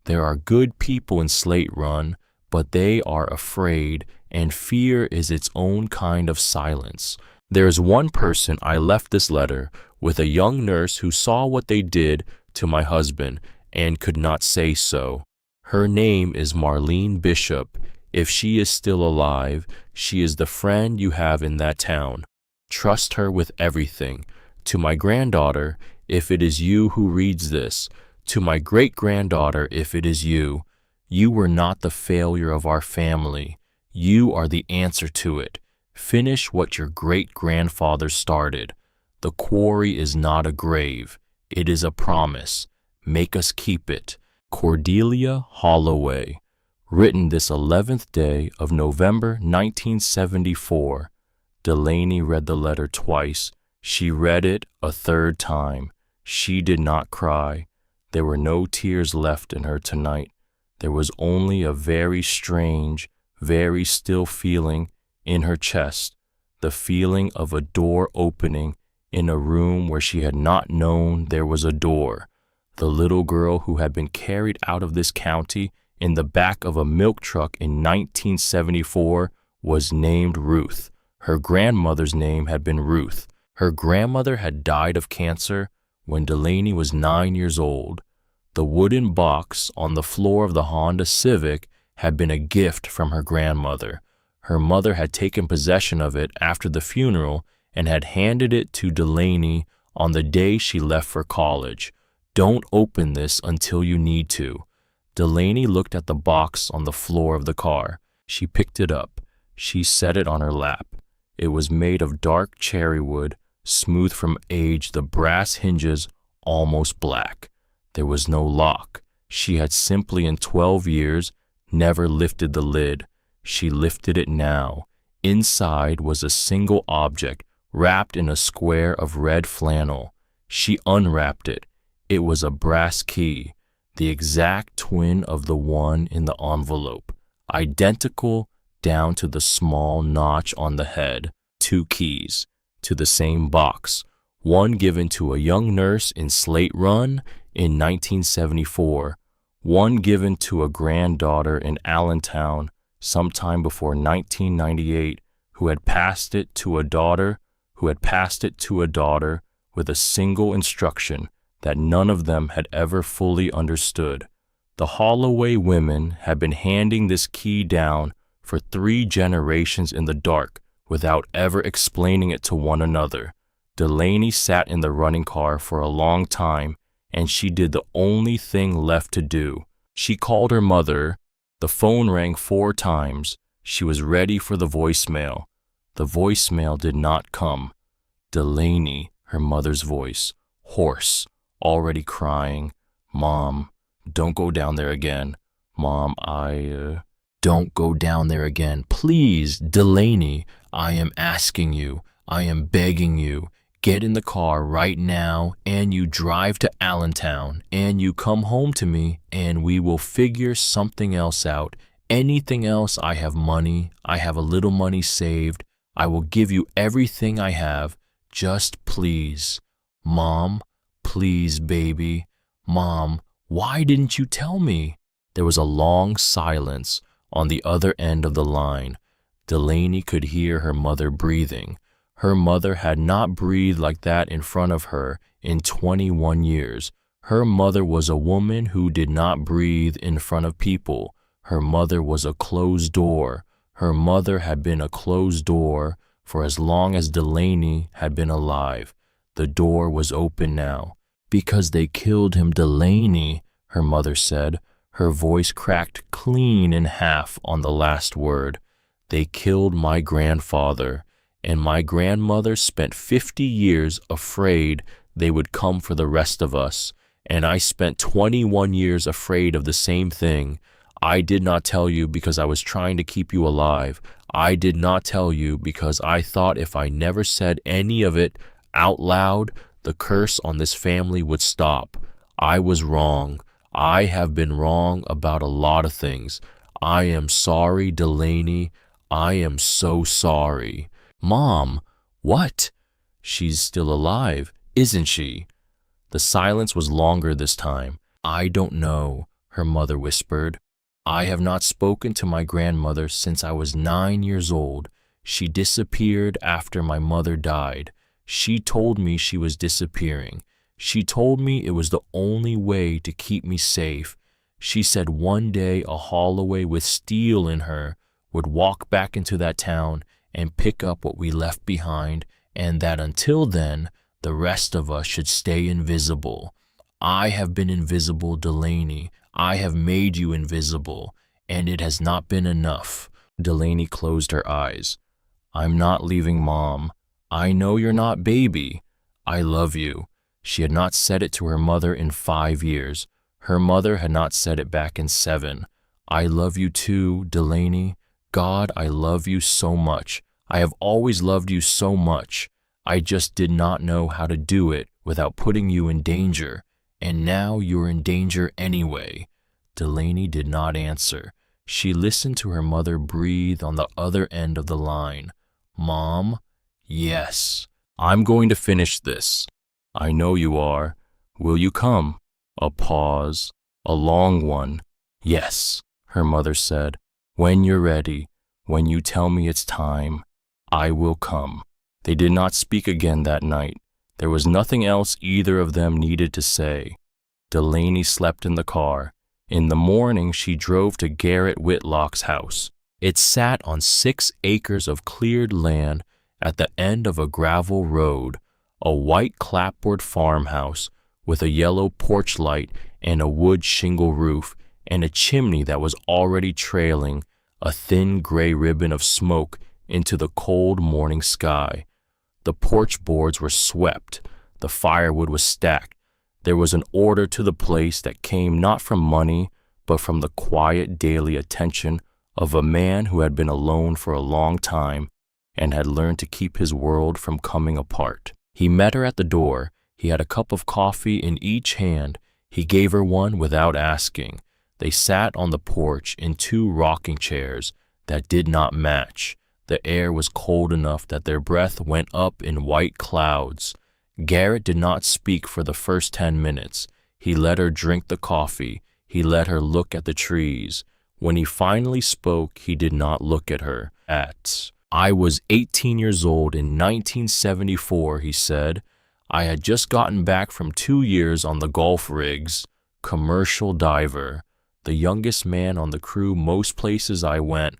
There are good people in Slate Run, but they are afraid, and fear is its own kind of silence. There is one person I left this letter with, a young nurse who saw what they did to my husband and could not say so. Her name is Marlene Bishop. If she is still alive, she is the friend you have in that town. Trust her with everything. To my granddaughter, if it is you who reads this, to my great-granddaughter, if it is you, you were not the failure of our family. You are the answer to it. Finish what your great-grandfather started. The quarry is not a grave. It is a promise. Make us keep it. Cordelia Holloway. Written this 11th day of November 1974. Delaney read the letter twice. She read it a 3rd time. She did not cry. There were no tears left in her tonight. There was only a very strange, very still feeling in her chest, the feeling of a door opening in a room where she had not known there was a door. The little girl who had been carried out of this county in the back of a milk truck in 1974 was named Ruth. Her grandmother's name had been Ruth. Her grandmother had died of cancer when Delaney was 9 years old. The wooden box on the floor of the Honda Civic had been a gift from her grandmother. Her mother had taken possession of it after the funeral and had handed it to Delaney on the day she left for college. Don't open this until you need to. Delaney looked at the box on the floor of the car. She picked it up. She set it on her lap. It was made of dark cherry wood, smooth from age, the brass hinges almost black. There was no lock. She had simply in 12 years never lifted the lid. She lifted it now. Inside was a single object wrapped in a square of red flannel. She unwrapped it. It was a brass key, the exact twin of the one in the envelope, identical down to the small notch on the head. 2 keys to the same box, one given to a young nurse in Slate Run in 1974, one given to a granddaughter in Allentown sometime before 1998, who had passed it to a daughter, with a single instruction that none of them had ever fully understood. The Holloway women had been handing this key down for 3 generations in the dark without ever explaining it to one another. Delaney sat in the running car for a long time, and she did the only thing left to do. She called her mother. The phone rang 4 times. She was ready for the voicemail. The voicemail did not come. Delaney, her mother's voice, hoarse, already crying. Mom, don't go down there again. Mom, Don't go down there again. Please, Delaney, I am asking you. I am begging you. Get in the car right now, and you drive to Allentown, and you come home to me, and we will figure something else out. Anything else, I have money. I have a little money saved. I will give you everything I have. Just please. Mom, please, baby. Mom, why didn't you tell me? There was a long silence on the other end of the line. Delaney could hear her mother breathing. Her mother had not breathed like that in front of her in 21 years. Her mother was a woman who did not breathe in front of people. Her mother was a closed door. Her mother had been a closed door for as long as Delaney had been alive. The door was open now. Because they killed him, Delaney, her mother said. Her voice cracked clean in half on the last word. They killed my grandfather, and my grandmother spent 50 years afraid they would come for the rest of us, and I spent 21 years afraid of the same thing. I did not tell you because I was trying to keep you alive. I did not tell you because I thought if I never said any of it out loud, the curse on this family would stop. I was wrong. I have been wrong about a lot of things. I am sorry, Delaney. I am so sorry. Mom, what? She's still alive, isn't she? The silence was longer this time. I don't know, her mother whispered. I have not spoken to my grandmother since I was 9 years old. She disappeared after my mother died. She told me she was disappearing. She told me it was the only way to keep me safe. She said one day a Holloway with steel in her would walk back into that town and pick up what we left behind, and that until then, the rest of us should stay invisible. I have been invisible, Delaney. I have made you invisible, and it has not been enough. Delaney closed her eyes. I'm not leaving, Mom. I know you're not, baby. I love you. She had not said it to her mother in 5 years. Her mother had not said it back in 7. I love you too, Delaney. God, I love you so much. I have always loved you so much. I just did not know how to do it without putting you in danger. And now you're in danger anyway. Delaney did not answer. She listened to her mother breathe on the other end of the line. Mom? Yes. I'm going to finish this. I know you are. Will you come? A pause. A long one. Yes, her mother said. When you're ready, when you tell me it's time, I will come. They did not speak again that night. There was nothing else either of them needed to say. Delaney slept in the car. In the morning, she drove to Garrett Whitlock's house. It sat on 6 acres of cleared land at the end of a gravel road, a white clapboard farmhouse with a yellow porch light and a wood shingle roof and a chimney that was already trailing a thin gray ribbon of smoke into the cold morning sky. The porch boards were swept. The firewood was stacked. There was an order to the place that came not from money, but from the quiet daily attention of a man who had been alone for a long time and had learned to keep his world from coming apart. He met her at the door. He had a cup of coffee in each hand. He gave her one without asking. They sat on the porch in 2 rocking chairs that did not match. The air was cold enough that their breath went up in white clouds. Garrett did not speak for the first 10 minutes. He let her drink the coffee. He let her look at the trees. When he finally spoke, he did not look at her. I was 18 years old in 1974, he said. I had just gotten back from 2 years on the Gulf rigs. Commercial diver. The youngest man on the crew most places I went.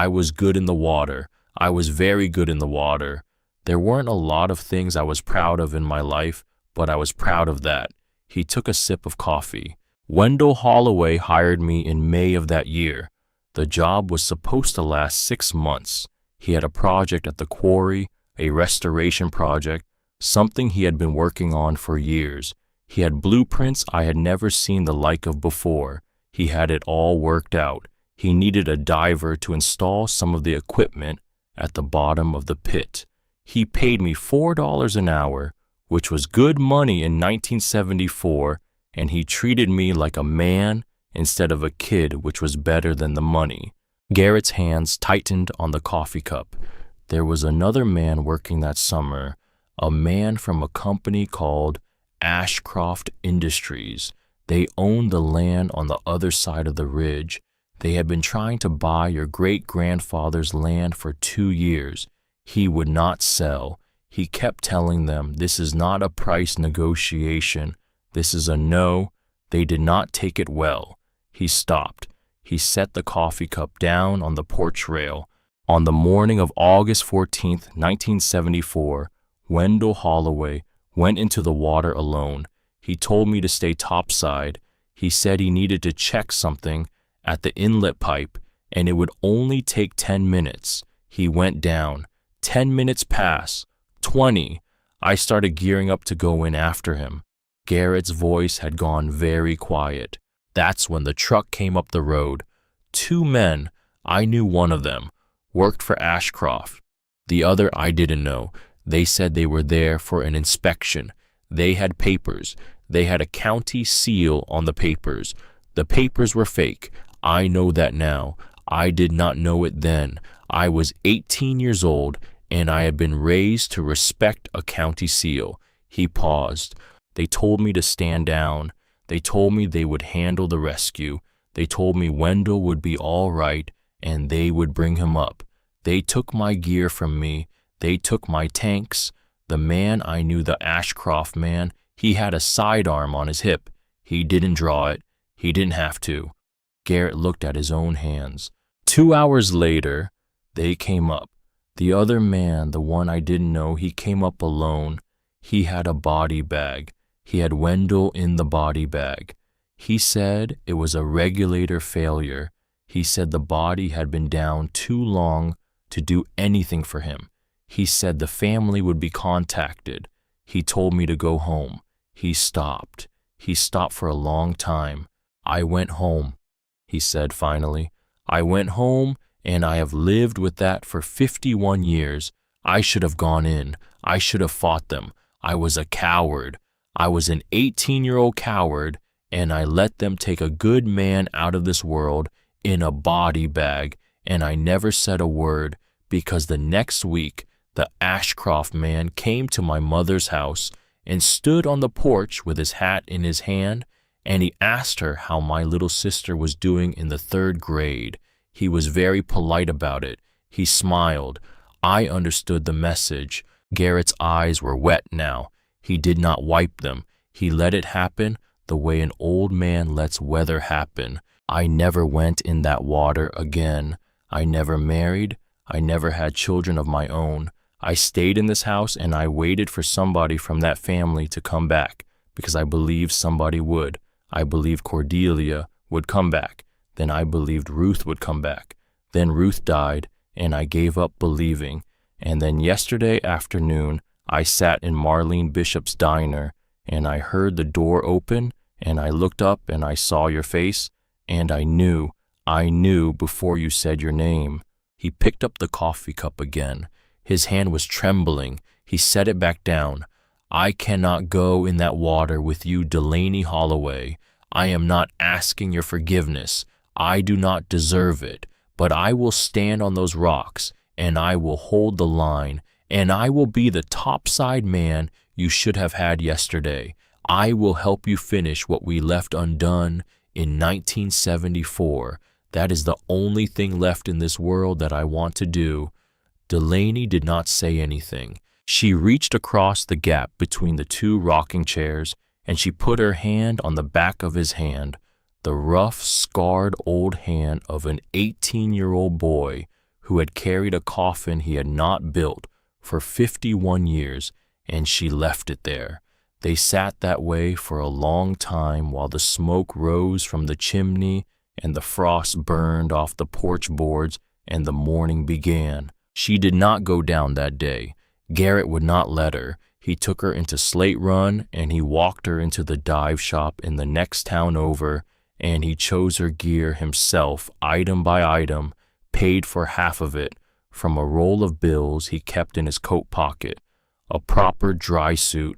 I was good in the water. I was very good in the water. There weren't a lot of things I was proud of in my life, but I was proud of that. He took a sip of coffee. Wendell Holloway hired me in May of that year. The job was supposed to last 6 months. He had a project at the Quarry, a restoration project, something he had been working on for years. He had blueprints I had never seen the like of before. He had it all worked out. He needed a diver to install some of the equipment at the bottom of the pit. He paid me $4 an hour, which was good money in 1974, and he treated me like a man instead of a kid, which was better than the money. Garrett's hands tightened on the coffee cup. There was another man working that summer, a man from a company called Ashcroft Industries. They owned the land on the other side of the ridge. They had been trying to buy your great-grandfather's land for 2 years. He would not sell. He kept telling them, "This is not a price negotiation. This is a no." They did not take it well. He stopped. He set the coffee cup down on the porch rail. On the morning of August 14th, 1974, Wendell Holloway went into the water alone. He told me to stay topside. He said he needed to check something at the inlet pipe, and it would only take 10 minutes. He went down. 10 minutes pass. 20. I started gearing up to go in after him. Garrett's voice had gone very quiet. That's when the truck came up the road. 2 men, I knew one of them, worked for Ashcroft. The other I didn't know. They said they were there for an inspection. They had papers. They had a county seal on the papers. The papers were fake. I know that now. I did not know it then. I was 18 years old, and I had been raised to respect a county seal. He paused. They told me to stand down. They told me they would handle the rescue. They told me Wendell would be all right, and they would bring him up. They took my gear from me. They took my tanks. The man I knew, the Ashcroft man, he had a sidearm on his hip. He didn't draw it. He didn't have to. Garrett looked at his own hands. 2 hours later, they came up. The other man, the one I didn't know, he came up alone. He had a body bag. He had Wendell in the body bag. He said it was a regulator failure. He said the body had been down too long to do anything for him. He said the family would be contacted. He told me to go home. He stopped. He stopped for a long time. I went home, he said finally. I went home, and I have lived with that for 51 years. I should have gone in. I should have fought them. I was a coward. I was an 18-year-old coward, and I let them take a good man out of this world in a body bag, and I never said a word, because the next week, the Ashcroft man came to my mother's house and stood on the porch with his hat in his hand, and he asked her how my little sister was doing in the 3rd grade. He was very polite about it. He smiled. I understood the message. Garrett's eyes were wet now. He did not wipe them. He let it happen the way an old man lets weather happen. I never went in that water again. I never married. I never had children of my own. I stayed in this house, and I waited for somebody from that family to come back, because I believed somebody would. I believed Cordelia would come back. Then I believed Ruth would come back. Then Ruth died, and I gave up believing. And then yesterday afternoon, I sat in Marlene Bishop's diner, and I heard the door open, and I looked up and I saw your face, and I knew before you said your name. He picked up the coffee cup again. His hand was trembling. He set it back down. I cannot go in that water with you, Delaney Holloway. I am not asking your forgiveness. I do not deserve it, but I will stand on those rocks, and I will hold the line, and I will be the topside man you should have had yesterday. I will help you finish what we left undone in 1974. That is the only thing left in this world that I want to do. Delaney did not say anything. She reached across the gap between the 2 rocking chairs, and she put her hand on the back of his hand, the rough, scarred old hand of an 18-year-old boy who had carried a coffin he had not built for 51 years, and she left it there. They sat that way for a long time while the smoke rose from the chimney and the frost burned off the porch boards and the morning began. She did not go down that day. Garrett would not let her. He took her into Slate Run and he walked her into the dive shop in the next town over, and he chose her gear himself, item by item, paid for half of it, from a roll of bills he kept in his coat pocket, a proper dry suit,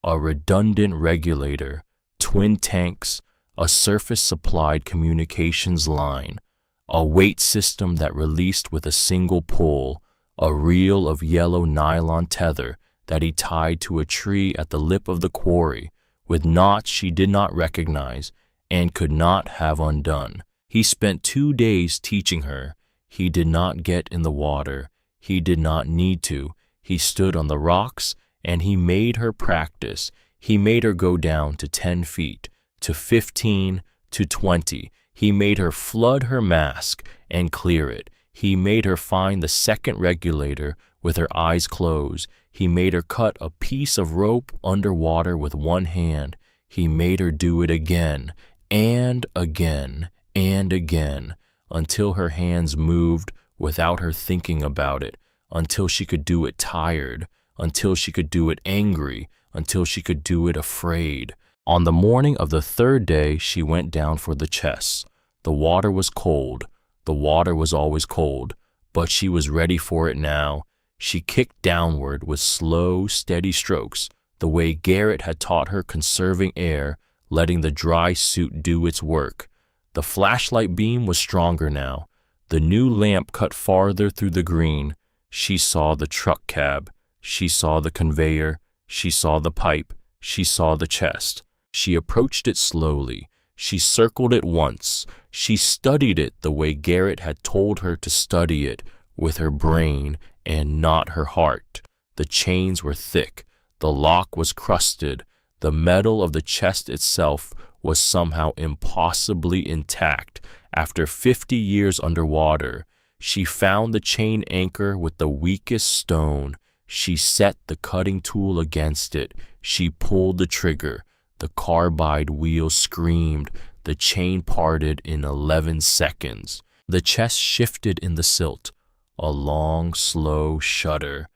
a redundant regulator, twin tanks, a surface-supplied communications line, a weight system that released with a single pull, a reel of yellow nylon tether that he tied to a tree at the lip of the quarry, with knots she did not recognize and could not have undone. He spent 2 days teaching her. He did not get in the water. He did not need to. He stood on the rocks, and he made her practice. He made her go down to 10 feet, to 15, to 20. He made her flood her mask and clear it. He made her find the second regulator with her eyes closed. He made her cut a piece of rope underwater with one hand. He made her do it again, and again, and again, until her hands moved without her thinking about it, until she could do it tired, until she could do it angry, until she could do it afraid. On the morning of the third day, she went down for the chess. The water was cold. The water was always cold, but she was ready for it now. She kicked downward with slow, steady strokes, the way Garrett had taught her, conserving air, letting the dry suit do its work. The flashlight beam was stronger now. The new lamp cut farther through the green. She saw the truck cab. She saw the conveyor. She saw the pipe. She saw the chest. She approached it slowly. She circled it once. She studied it the way Garrett had told her to study it, with her brain and not her heart. The chains were thick. The lock was crusted. The metal of the chest itself was somehow impossibly intact. After 50 years underwater, she found the chain anchor with the weakest stone. She set the cutting tool against it. She pulled the trigger. The carbide wheel screamed. The chain parted in 11 seconds. The chest shifted in the silt, a long, slow shudder,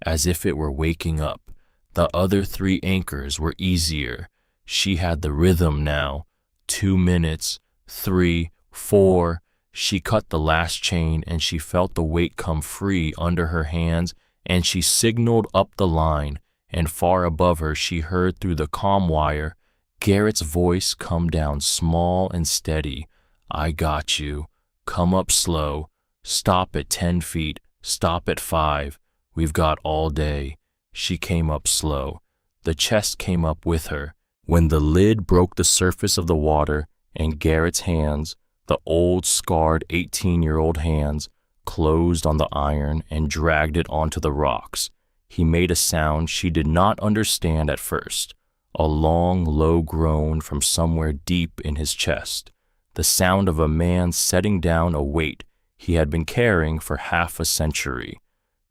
as if it were waking up. The other 3 anchors were easier. She had the rhythm now. 2 minutes, 3, 4. She cut the last chain and she felt the weight come free under her hands, and she signaled up the line, and far above her she heard through the comm wire Garrett's voice come down small and steady. I got you. Come up slow. Stop at 10 feet. Stop at 5. We've got all day. She came up slow. The chest came up with her. When the lid broke the surface of the water, and Garrett's hands, the old scarred 18-year-old hands, closed on the iron and dragged it onto the rocks, he made a sound she did not understand at first, a long, low groan from somewhere deep in his chest, the sound of a man setting down a weight he had been carrying for half a century.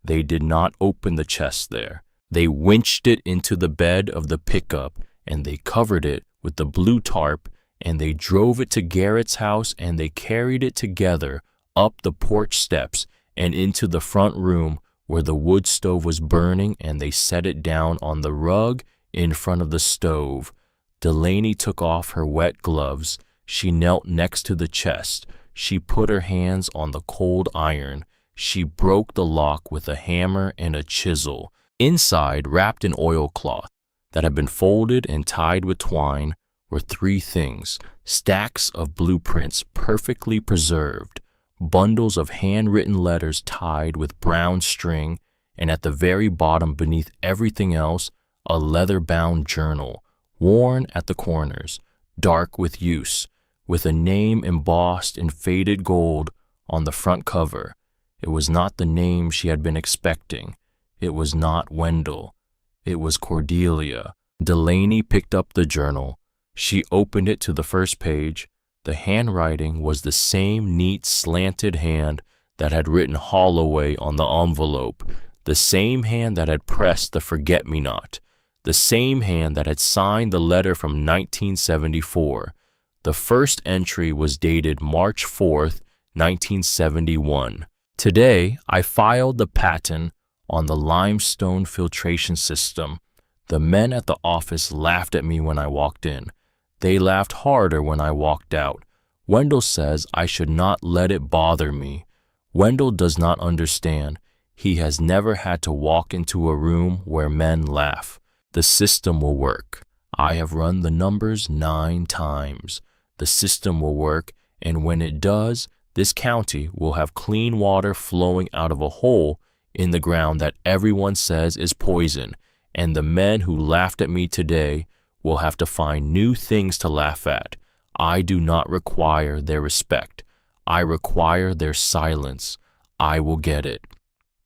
They did not open the chest there. They winched it into the bed of the pickup, and they covered it with the blue tarp, and they drove it to Garrett's house, and they carried it together up the porch steps and into the front room where the wood stove was burning, and they set it down on the rug in front of the stove. Delaney took off her wet gloves. She knelt next to the chest. She put her hands on the cold iron. She broke the lock with a hammer and a chisel. Inside, wrapped in oilcloth that had been folded and tied with twine, were 3 things: stacks of blueprints perfectly preserved, bundles of handwritten letters tied with brown string, and at the very bottom beneath everything else, a leather-bound journal, worn at the corners, dark with use, with a name embossed in faded gold on the front cover. It was not the name she had been expecting. It was not Wendell. It was Cordelia. Delaney picked up the journal. She opened it to the first page. The handwriting was the same neat, slanted hand that had written Holloway on the envelope, the same hand that had pressed the forget-me-not, the same hand that had signed the letter from 1974. The first entry was dated March 4th, 1971. Today, I filed the patent on the limestone filtration system. The men at the office laughed at me when I walked in. They laughed harder when I walked out. Wendell says I should not let it bother me. Wendell does not understand. He has never had to walk into a room where men laugh. The system will work. I have run the numbers 9 times. The system will work, and when it does, this county will have clean water flowing out of a hole in the ground that everyone says is poison, and the men who laughed at me today will have to find new things to laugh at. I do not require their respect. I require their silence. I will get it.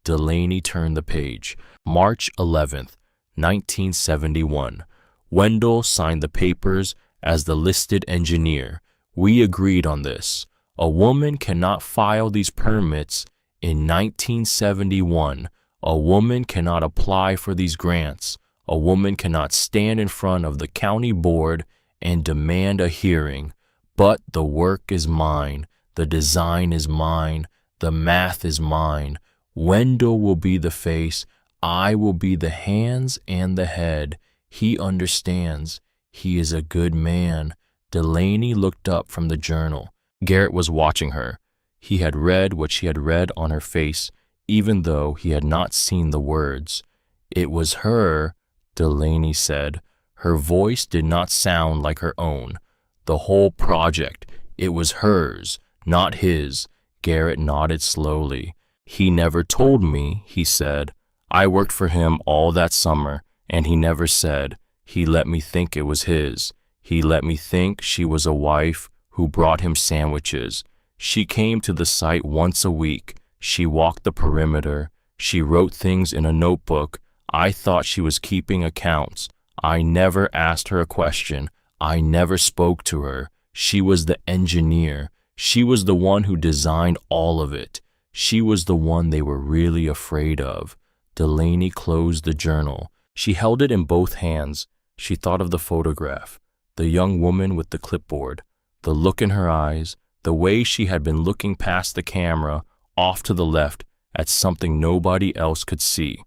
Delaney turned the page. March 11th, 1971. Wendell signed the papers as the listed engineer. We agreed on this. A woman cannot file these permits in 1971. A woman cannot apply for these grants. A woman cannot stand in front of the county board and demand a hearing. But the work is mine. The design is mine. The math is mine. Wendell will be the face. I will be the hands and the head. He understands. He is a good man. Delaney looked up from the journal. Garrett was watching her. He had read what she had read on her face, even though he had not seen the words. It was her, Delaney said. Her voice did not sound like her own. The whole project, it was hers, not his. Garrett nodded slowly. He never told me, he said. I worked for him all that summer, and he never said. He let me think it was his. He let me think she was a wife who brought him sandwiches. She came to the site once a week. She walked the perimeter. She wrote things in a notebook. I thought she was keeping accounts. I never asked her a question. I never spoke to her. She was the engineer. She was the one who designed all of it. She was the one they were really afraid of. Delaney closed the journal. She held it in both hands. She thought of the photograph, the young woman with the clipboard, the look in her eyes, the way she had been looking past the camera, off to the left, at something nobody else could see.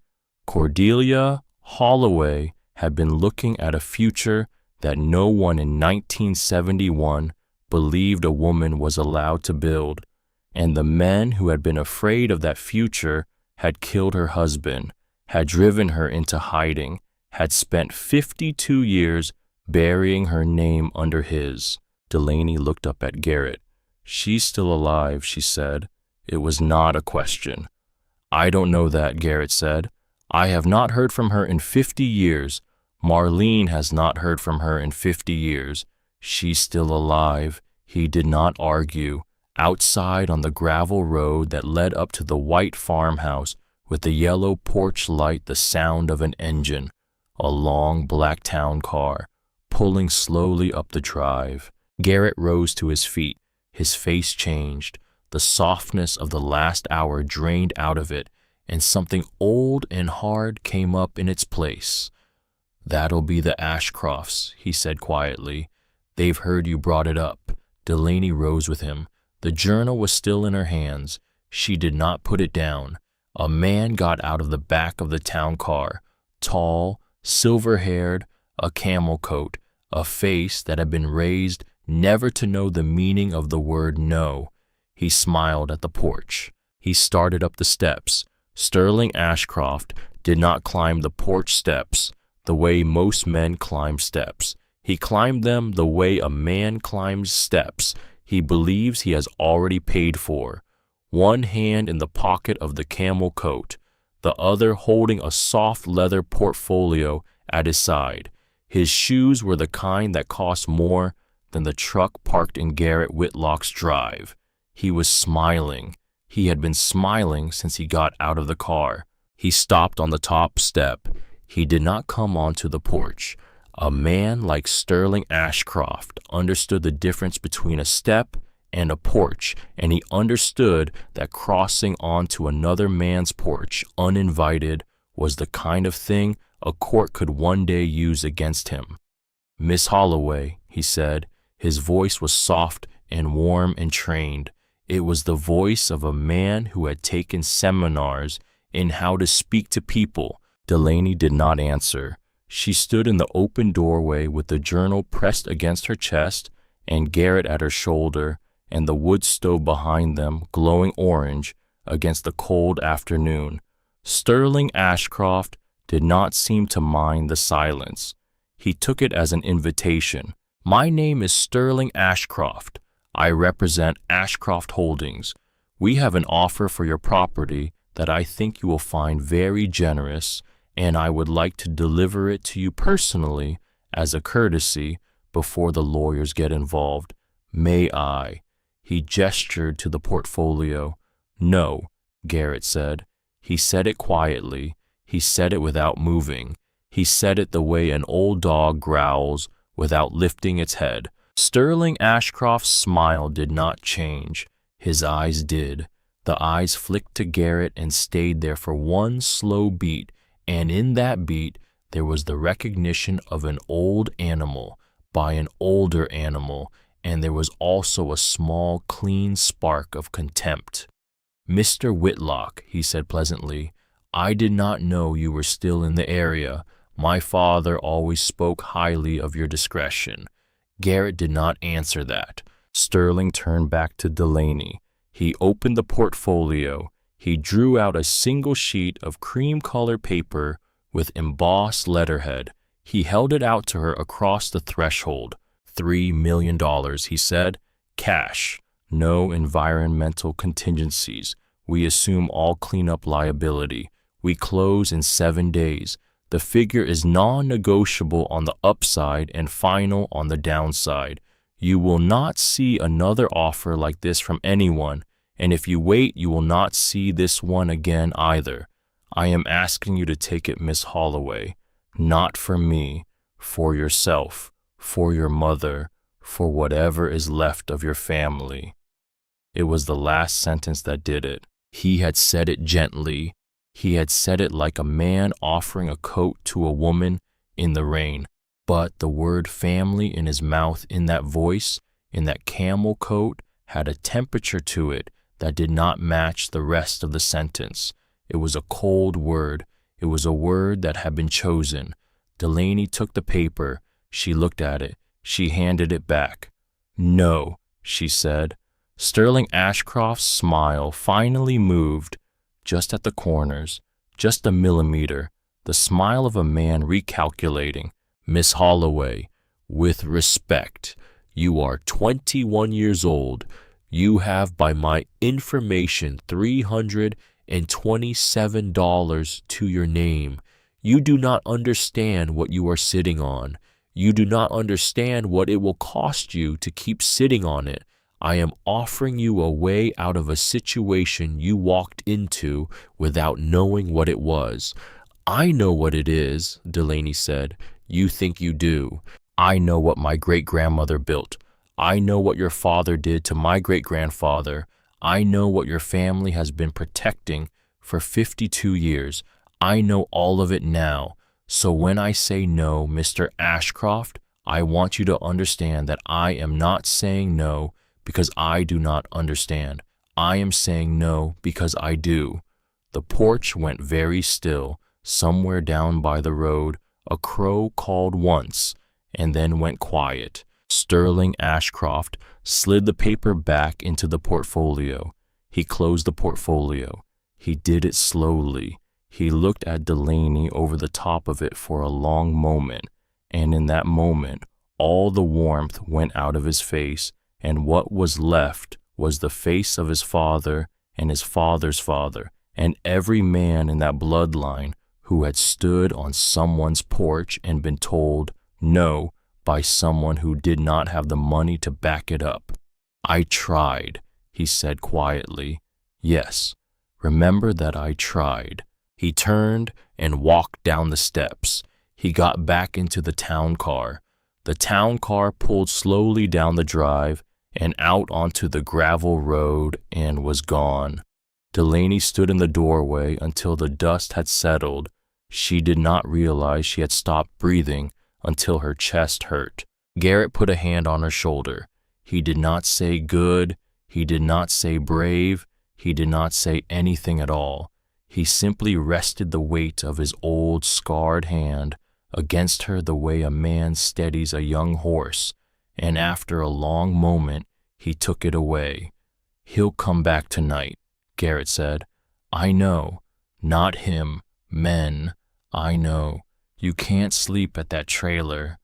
Cordelia Holloway had been looking at a future that no one in 1971 believed a woman was allowed to build, and the men who had been afraid of that future had killed her husband, had driven her into hiding, had spent 52 years burying her name under his. Delaney looked up at Garrett. She's still alive, she said. It was not a question. I don't know that, Garrett said. I have not heard from her in 50 years. Marlene has not heard from her in 50 years. She's still alive. He did not argue. Outside on the gravel road that led up to the white farmhouse with the yellow porch light, the sound of an engine, a long black town car, pulling slowly up the drive. Garrett rose to his feet. His face changed. The softness of the last hour drained out of it, and something old and hard came up in its place. That'll be the Ashcrofts, he said quietly. They've heard you brought it up. Delaney rose with him. The journal was still in her hands. She did not put it down. A man got out of the back of the town car, tall, silver-haired, a camel coat, a face that had been raised never to know the meaning of the word no. He smiled at the porch. He started up the steps. Sterling Ashcroft did not climb the porch steps the way most men climb steps. He climbed them the way a man climbs steps he believes he has already paid for, one hand in the pocket of the camel coat, the other holding a soft leather portfolio at his side. His shoes were the kind that cost more than the truck parked in Garrett Whitlock's drive. He was smiling. He had been smiling since he got out of the car. He stopped on the top step. He did not come onto the porch. A man like Sterling Ashcroft understood the difference between a step and a porch, and he understood that crossing onto another man's porch uninvited was the kind of thing a court could one day use against him. "Miss Holloway," he said. His voice was soft and warm and trained. It was the voice of a man who had taken seminars in how to speak to people. Delaney did not answer. She stood in the open doorway with the journal pressed against her chest and Garrett at her shoulder, and the wood stove behind them glowing orange against the cold afternoon. Sterling Ashcroft did not seem to mind the silence. He took it as an invitation. "My name is Sterling Ashcroft. I represent Ashcroft Holdings. We have an offer for your property that I think you will find very generous, and I would like to deliver it to you personally as a courtesy before the lawyers get involved. May I?" He gestured to the portfolio. "No," Garrett said. He said it quietly. He said it without moving. He said it the way an old dog growls without lifting its head. Sterling Ashcroft's smile did not change. His eyes did. The eyes flicked to Garrett and stayed there for one slow beat, and in that beat there was the recognition of an old animal by an older animal, and there was also a small, clean spark of contempt. "Mr. Whitlock," he said pleasantly, "I did not know you were still in the area. My father always spoke highly of your discretion." Garrett did not answer that. Sterling turned back to Delaney. He opened the portfolio. He drew out a single sheet of cream-colored paper with embossed letterhead. He held it out to her across the threshold. $3 million, he said. Cash. No environmental contingencies. We assume all cleanup liability. We close in 7 days. The figure is non-negotiable on the upside and final on the downside. You will not see another offer like this from anyone, and if you wait, you will not see this one again either. I am asking you to take it, Miss Holloway. Not for me, for yourself, for your mother, for whatever is left of your family." It was the last sentence that did it. He had said it gently. He had said it like a man offering a coat to a woman in the rain. But the word family in his mouth, in that voice, in that camel coat, had a temperature to it that did not match the rest of the sentence. It was a cold word. It was a word that had been chosen. Delaney took the paper. She looked at it. She handed it back. "No," she said. Sterling Ashcroft's smile finally moved, just at the corners, just a millimeter, the smile of a man recalculating. "Miss Holloway, with respect, you are 21 years old. You have, by my information, $327 to your name. You do not understand what you are sitting on. You do not understand what it will cost you to keep sitting on it. I am offering you a way out of a situation you walked into without knowing what it was." "I know what it is," Delaney said. "You think you do. I know what my great-grandmother built. I know what your father did to my great-grandfather. I know what your family has been protecting for 52 years. I know all of it now. So when I say no, Mr. Ashcroft, I want you to understand that I am not saying no because I do not understand. I am saying no because I do." The porch went very still. Somewhere down by the road, a crow called once and then went quiet. Sterling Ashcroft slid the paper back into the portfolio. He closed the portfolio. He did it slowly. He looked at Delaney over the top of it for a long moment, and in that moment, all the warmth went out of his face, and what was left was the face of his father and his father's father, and every man in that bloodline who had stood on someone's porch and been told no by someone who did not have the money to back it up. "I tried," he said quietly. "Yes, remember that I tried." He turned and walked down the steps. He got back into the town car. The town car pulled slowly down the drive, and out onto the gravel road and was gone. Delaney stood in the doorway until the dust had settled. She did not realize she had stopped breathing until her chest hurt. Garrett put a hand on her shoulder. He did not say good. He did not say brave. He did not say anything at all. He simply rested the weight of his old, scarred hand against her the way a man steadies a young horse, and after a long moment, he took it away. "He'll come back tonight," Garrett said. "I know. Not him. Men. I know. You can't sleep at that trailer.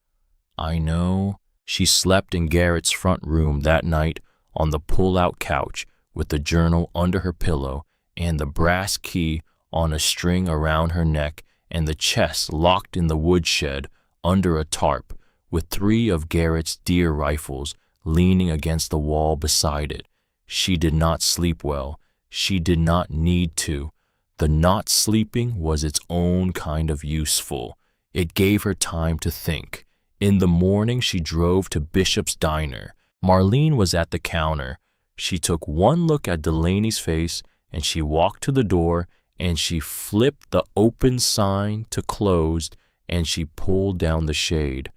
I know." She slept in Garrett's front room that night on the pull-out couch with the journal under her pillow and the brass key on a string around her neck and the chest locked in the woodshed under a tarp with 3 of Garrett's deer rifles leaning against the wall beside it. She did not sleep well. She did not need to. The not sleeping was its own kind of useful. It gave her time to think. In the morning, she drove to Bishop's Diner. Marlene was at the counter. She took one look at Delaney's face, and she walked to the door, and she flipped the open sign to closed, and she pulled down the shade.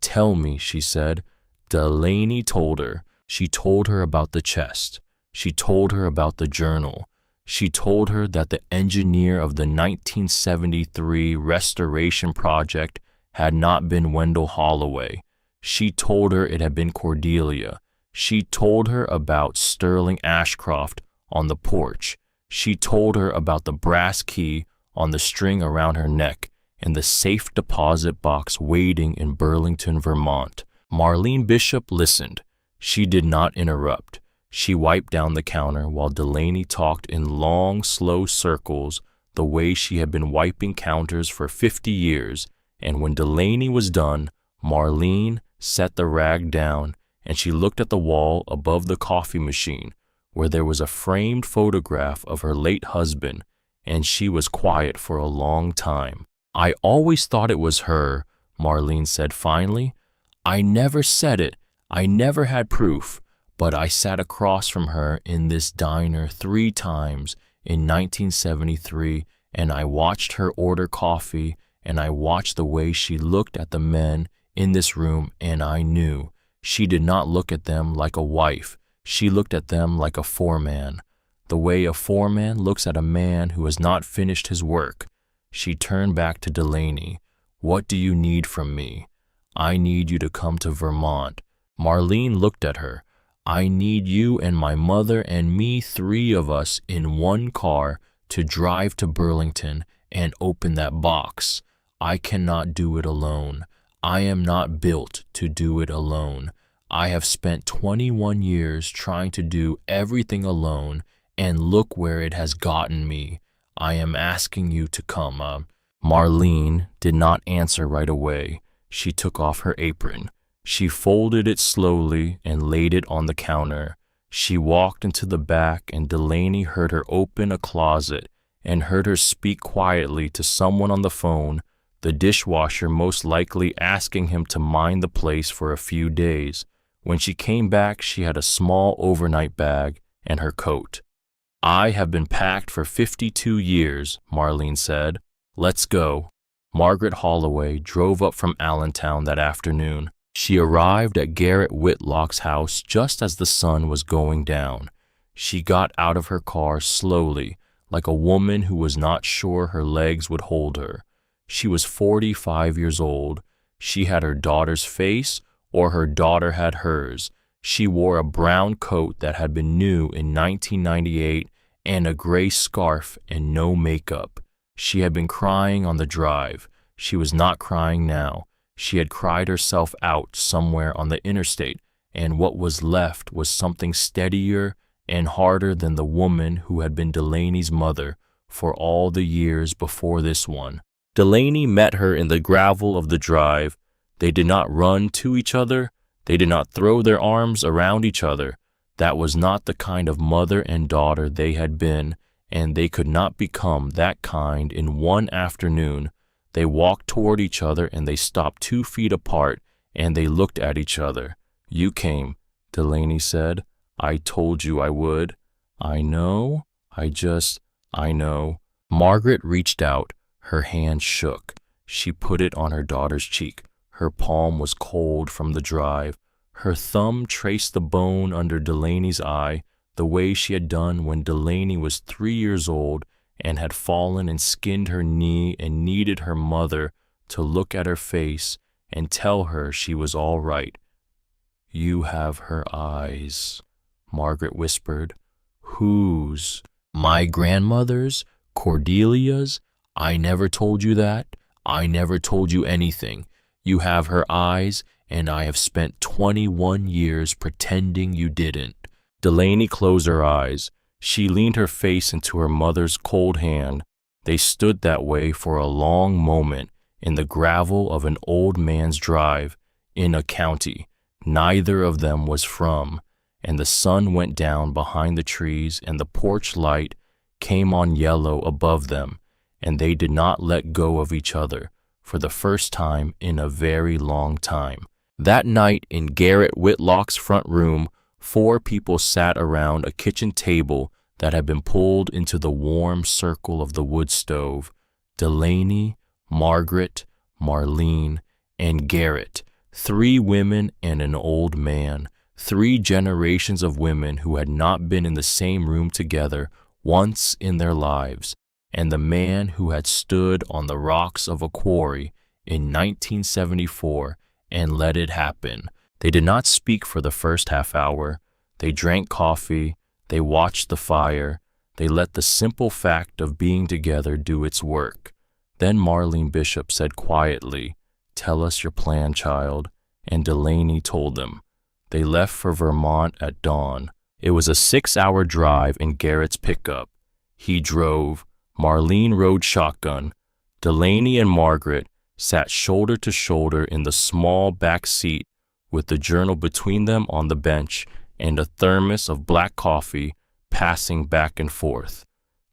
"Tell me," she said. Delaney told her. She told her about the chest. She told her about the journal. She told her that the engineer of the 1973 restoration project had not been Wendell Holloway. She told her it had been Cordelia. She told her about Sterling Ashcroft on the porch. She told her about the brass key on the string around her neck and the safe deposit box waiting in Burlington, Vermont. Marlene Bishop listened. She did not interrupt. She wiped down the counter while Delaney talked in long, slow circles the way she had been wiping counters for 50 years, and when Delaney was done, Marlene set the rag down and she looked at the wall above the coffee machine where there was a framed photograph of her late husband, and she was quiet for a long time. "I always thought it was her," Marlene said finally. "I never said it. I never had proof. But I sat across from her in this diner 3 times in 1973, and I watched her order coffee, and I watched the way she looked at the men in this room, and I knew. She did not look at them like a wife. She looked at them like a foreman, the way a foreman looks at a man who has not finished his work." She turned back to Delaney. "What do you need from me?" "I need you to come to Vermont." Marlene looked at her. "I need you and my mother and me, 3 of us in one car to drive to Burlington and open that box. I cannot do it alone. I am not built to do it alone. I have spent 21 years trying to do everything alone, and look where it has gotten me. I am asking you to come up." Marlene did not answer right away. She took off her apron. She folded it slowly and laid it on the counter. She walked into the back, and Delaney heard her open a closet and heard her speak quietly to someone on the phone, the dishwasher most likely asking him to mind the place for a few days. When she came back, she had a small overnight bag and her coat. "I have been packed for 52 years, Marlene said. "Let's go." Margaret Holloway drove up from Allentown that afternoon. She arrived at Garrett Whitlock's house just as the sun was going down. She got out of her car slowly, like a woman who was not sure her legs would hold her. She was 45 years old. She had her daughter's face, or her daughter had hers. She wore a brown coat that had been new in 1998 and a gray scarf and no makeup. She had been crying on the drive. She was not crying now. She had cried herself out somewhere on the interstate, and what was left was something steadier and harder than the woman who had been Delaney's mother for all the years before this one. Delaney met her in the gravel of the drive. They did not run to each other. They did not throw their arms around each other. That was not the kind of mother and daughter they had been, and they could not become that kind in one afternoon. They walked toward each other, and they stopped 2 feet apart, and they looked at each other. "You came, Delaney said. "I told you I would." "I know. I know." Margaret reached out. Her hand shook. She put it on her daughter's cheek. Her palm was cold from the drive. Her thumb traced the bone under Delaney's eye, the way she had done when Delaney was 3 years old and had fallen and skinned her knee and needed her mother to look at her face and tell her she was all right. "You have her eyes," Margaret whispered. "Whose?" "My grandmother's? Cordelia's? I never told you that. I never told you anything. You have her eyes, and I have spent 21 years pretending you didn't." Delaney closed her eyes. She leaned her face into her mother's cold hand. They stood that way for a long moment in the gravel of an old man's drive in a county neither of them was from, and the sun went down behind the trees and the porch light came on yellow above them, and they did not let go of each other for the first time in a very long time. That night in Garrett Whitlock's front room, 4 people sat around a kitchen table that had been pulled into the warm circle of the wood stove. Delaney, Margaret, Marlene, and Garrett, 3 women and an old man, 3 generations of women who had not been in the same room together once in their lives, and the man who had stood on the rocks of a quarry in 1974 and let it happen. They did not speak for the first half hour. They drank coffee, they watched the fire, they let the simple fact of being together do its work. Then Marlene Bishop said quietly, "Tell us your plan, child," and Delaney told them. They left for Vermont at dawn. It was a 6-hour drive in Garrett's pickup. He drove. Marlene rode shotgun. Delaney and Margaret sat shoulder to shoulder in the small back seat with the journal between them on the bench and a thermos of black coffee passing back and forth.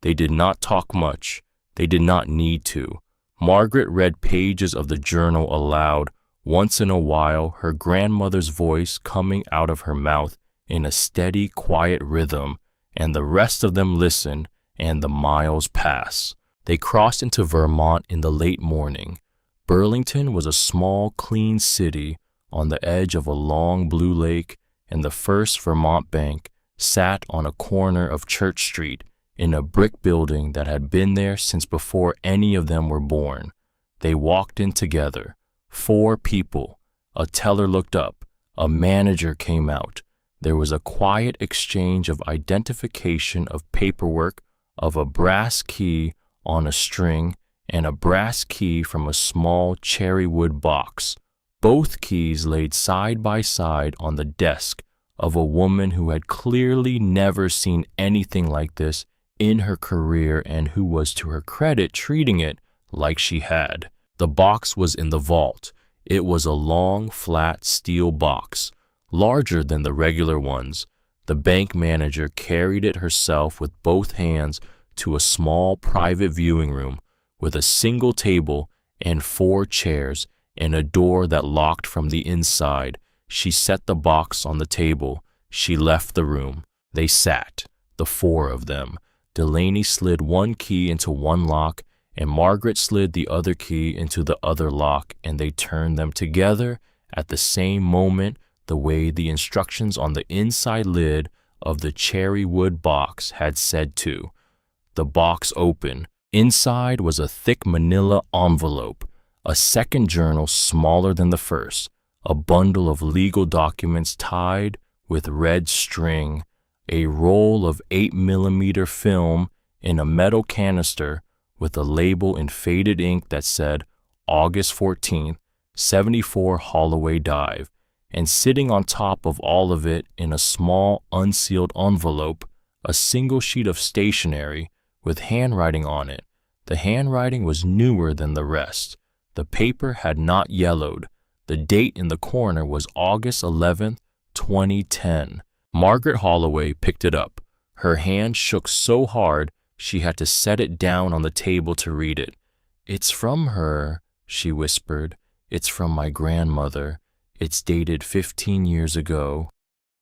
They did not talk much. They did not need to. Margaret read pages of the journal aloud, once in a while her grandmother's voice coming out of her mouth in a steady, quiet rhythm, and the rest of them listened, and the miles passed. They crossed into Vermont in the late morning. Burlington was a small, clean city on the edge of a long blue lake, and the First Vermont Bank sat on a corner of Church Street in a brick building that had been there since before any of them were born. They walked in together, 4 people. A teller looked up. A manager came out. There was a quiet exchange of identification of paperwork, of a brass key on a string and a brass key from a small cherry wood box. Both keys laid side by side on the desk of a woman who had clearly never seen anything like this in her career and who was, to her credit, treating it like she had. The box was in the vault. It was a long, flat steel box, larger than the regular ones. The bank manager carried it herself with both hands to a small private viewing room with a single table and 4 chairs and a door that locked from the inside. She set the box on the table. She left the room. They sat, the 4 of them. Delaney slid one key into one lock, and Margaret slid the other key into the other lock, and they turned them together at the same moment, the way the instructions on the inside lid of the cherry wood box had said to. The box opened. Inside was a thick manila envelope, a second journal smaller than the first, a bundle of legal documents tied with red string, a roll of 8mm film in a metal canister with a label in faded ink that said August 14th, 74 Holloway Drive, and sitting on top of all of it in a small unsealed envelope, a single sheet of stationery with handwriting on it. The handwriting was newer than the rest. The paper had not yellowed. The date in the corner was August 11th, 2010. Margaret Holloway picked it up. Her hand shook so hard she had to set it down on the table to read it. "It's from her," she whispered. "It's from my grandmother. It's dated 15 years ago."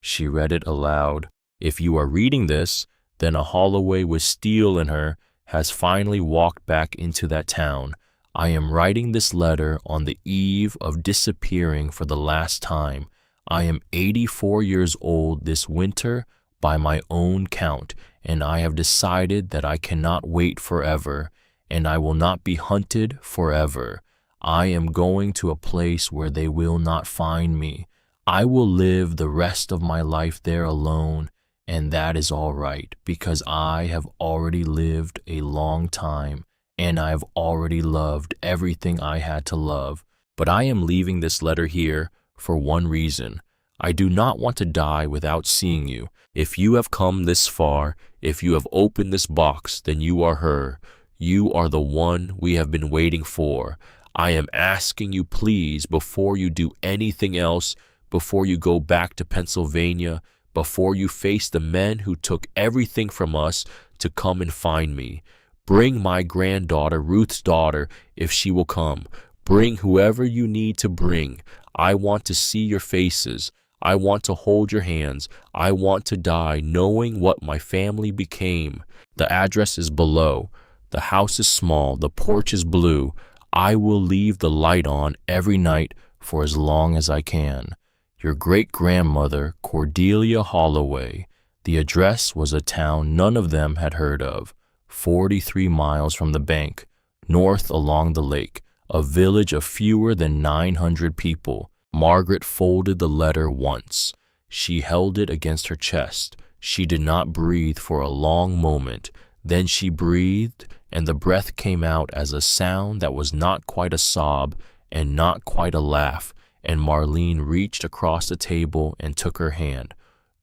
She read it aloud. If you are reading this, then a Holloway with steel in her has finally walked back into that town. I am writing this letter on the eve of disappearing for the last time. I am 84 years old this winter by my own count, and I have decided that I cannot wait forever, and I will not be hunted forever. I am going to a place where they will not find me. I will live the rest of my life there alone, and that is all right, because I have already lived a long time, and I have already loved everything I had to love. But I am leaving this letter here for one reason. I do not want to die without seeing you. If you have come this far, if you have opened this box, then you are her. You are the one we have been waiting for. I am asking you, please, before you do anything else, before you go back to Pennsylvania, before you face the men who took everything from us, to come and find me. Bring my granddaughter, Ruth's daughter, if she will come. Bring whoever you need to bring. I want to see your faces. I want to hold your hands. I want to die knowing what my family became. The address is below. The house is small. The porch is blue. I will leave the light on every night for as long as I can. Your great-grandmother, Cordelia Holloway. The address was a town none of them had heard of, 43 miles from the bank, north along the lake, a village of fewer than 900 people. Margaret folded the letter once. She held it against her chest. She did not breathe for a long moment. Then she breathed, and the breath came out as a sound that was not quite a sob and not quite a laugh, and Marlene reached across the table and took her hand.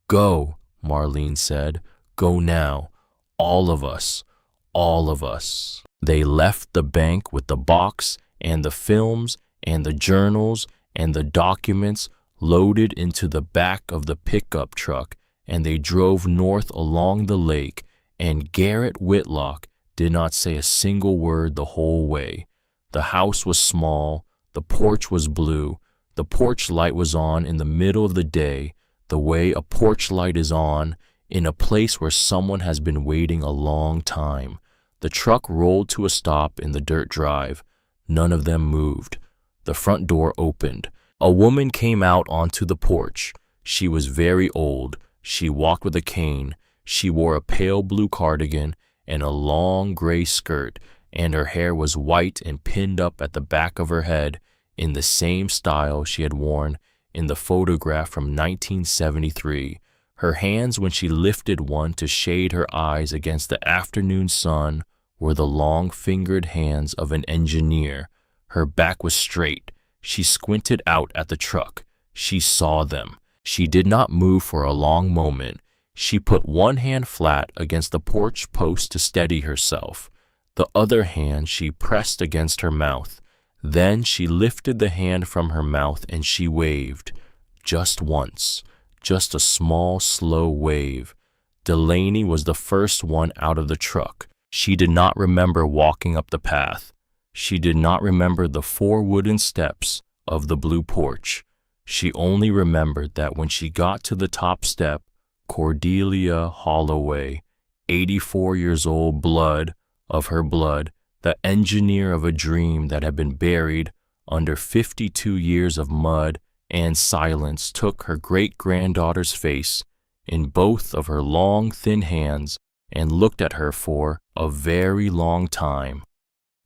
"Go," Marlene said. "Go now. All of us. All of us." They left the bank with the box and the films and the journals and the documents loaded into the back of the pickup truck, and they drove north along the lake, and Garrett Whitlock did not say a single word the whole way. The house was small. The porch was blue. The porch light was on in the middle of the day, the way a porch light is on in a place where someone has been waiting a long time. The truck rolled to a stop in the dirt drive. None of them moved. The front door opened. A woman came out onto the porch. She was very old. She walked with a cane. She wore a pale blue cardigan and a long gray skirt, and her hair was white and pinned up at the back of her head in the same style she had worn in the photograph from 1973. Her hands, when she lifted one to shade her eyes against the afternoon sun, were the long-fingered hands of an engineer. Her back was straight. She squinted out at the truck. She saw them. She did not move for a long moment. She put one hand flat against the porch post to steady herself. The other hand she pressed against her mouth. Then she lifted the hand from her mouth and she waved. Just once. Just a small, slow wave. Delaney was the first one out of the truck. She did not remember walking up the path. She did not remember the 4 wooden steps of the blue porch. She only remembered that when she got to the top step, Cordelia Holloway, 84 years old, blood of her blood, the engineer of a dream that had been buried under 52 years of mud and silence, took her great-granddaughter's face in both of her long, thin hands and looked at her for a very long time.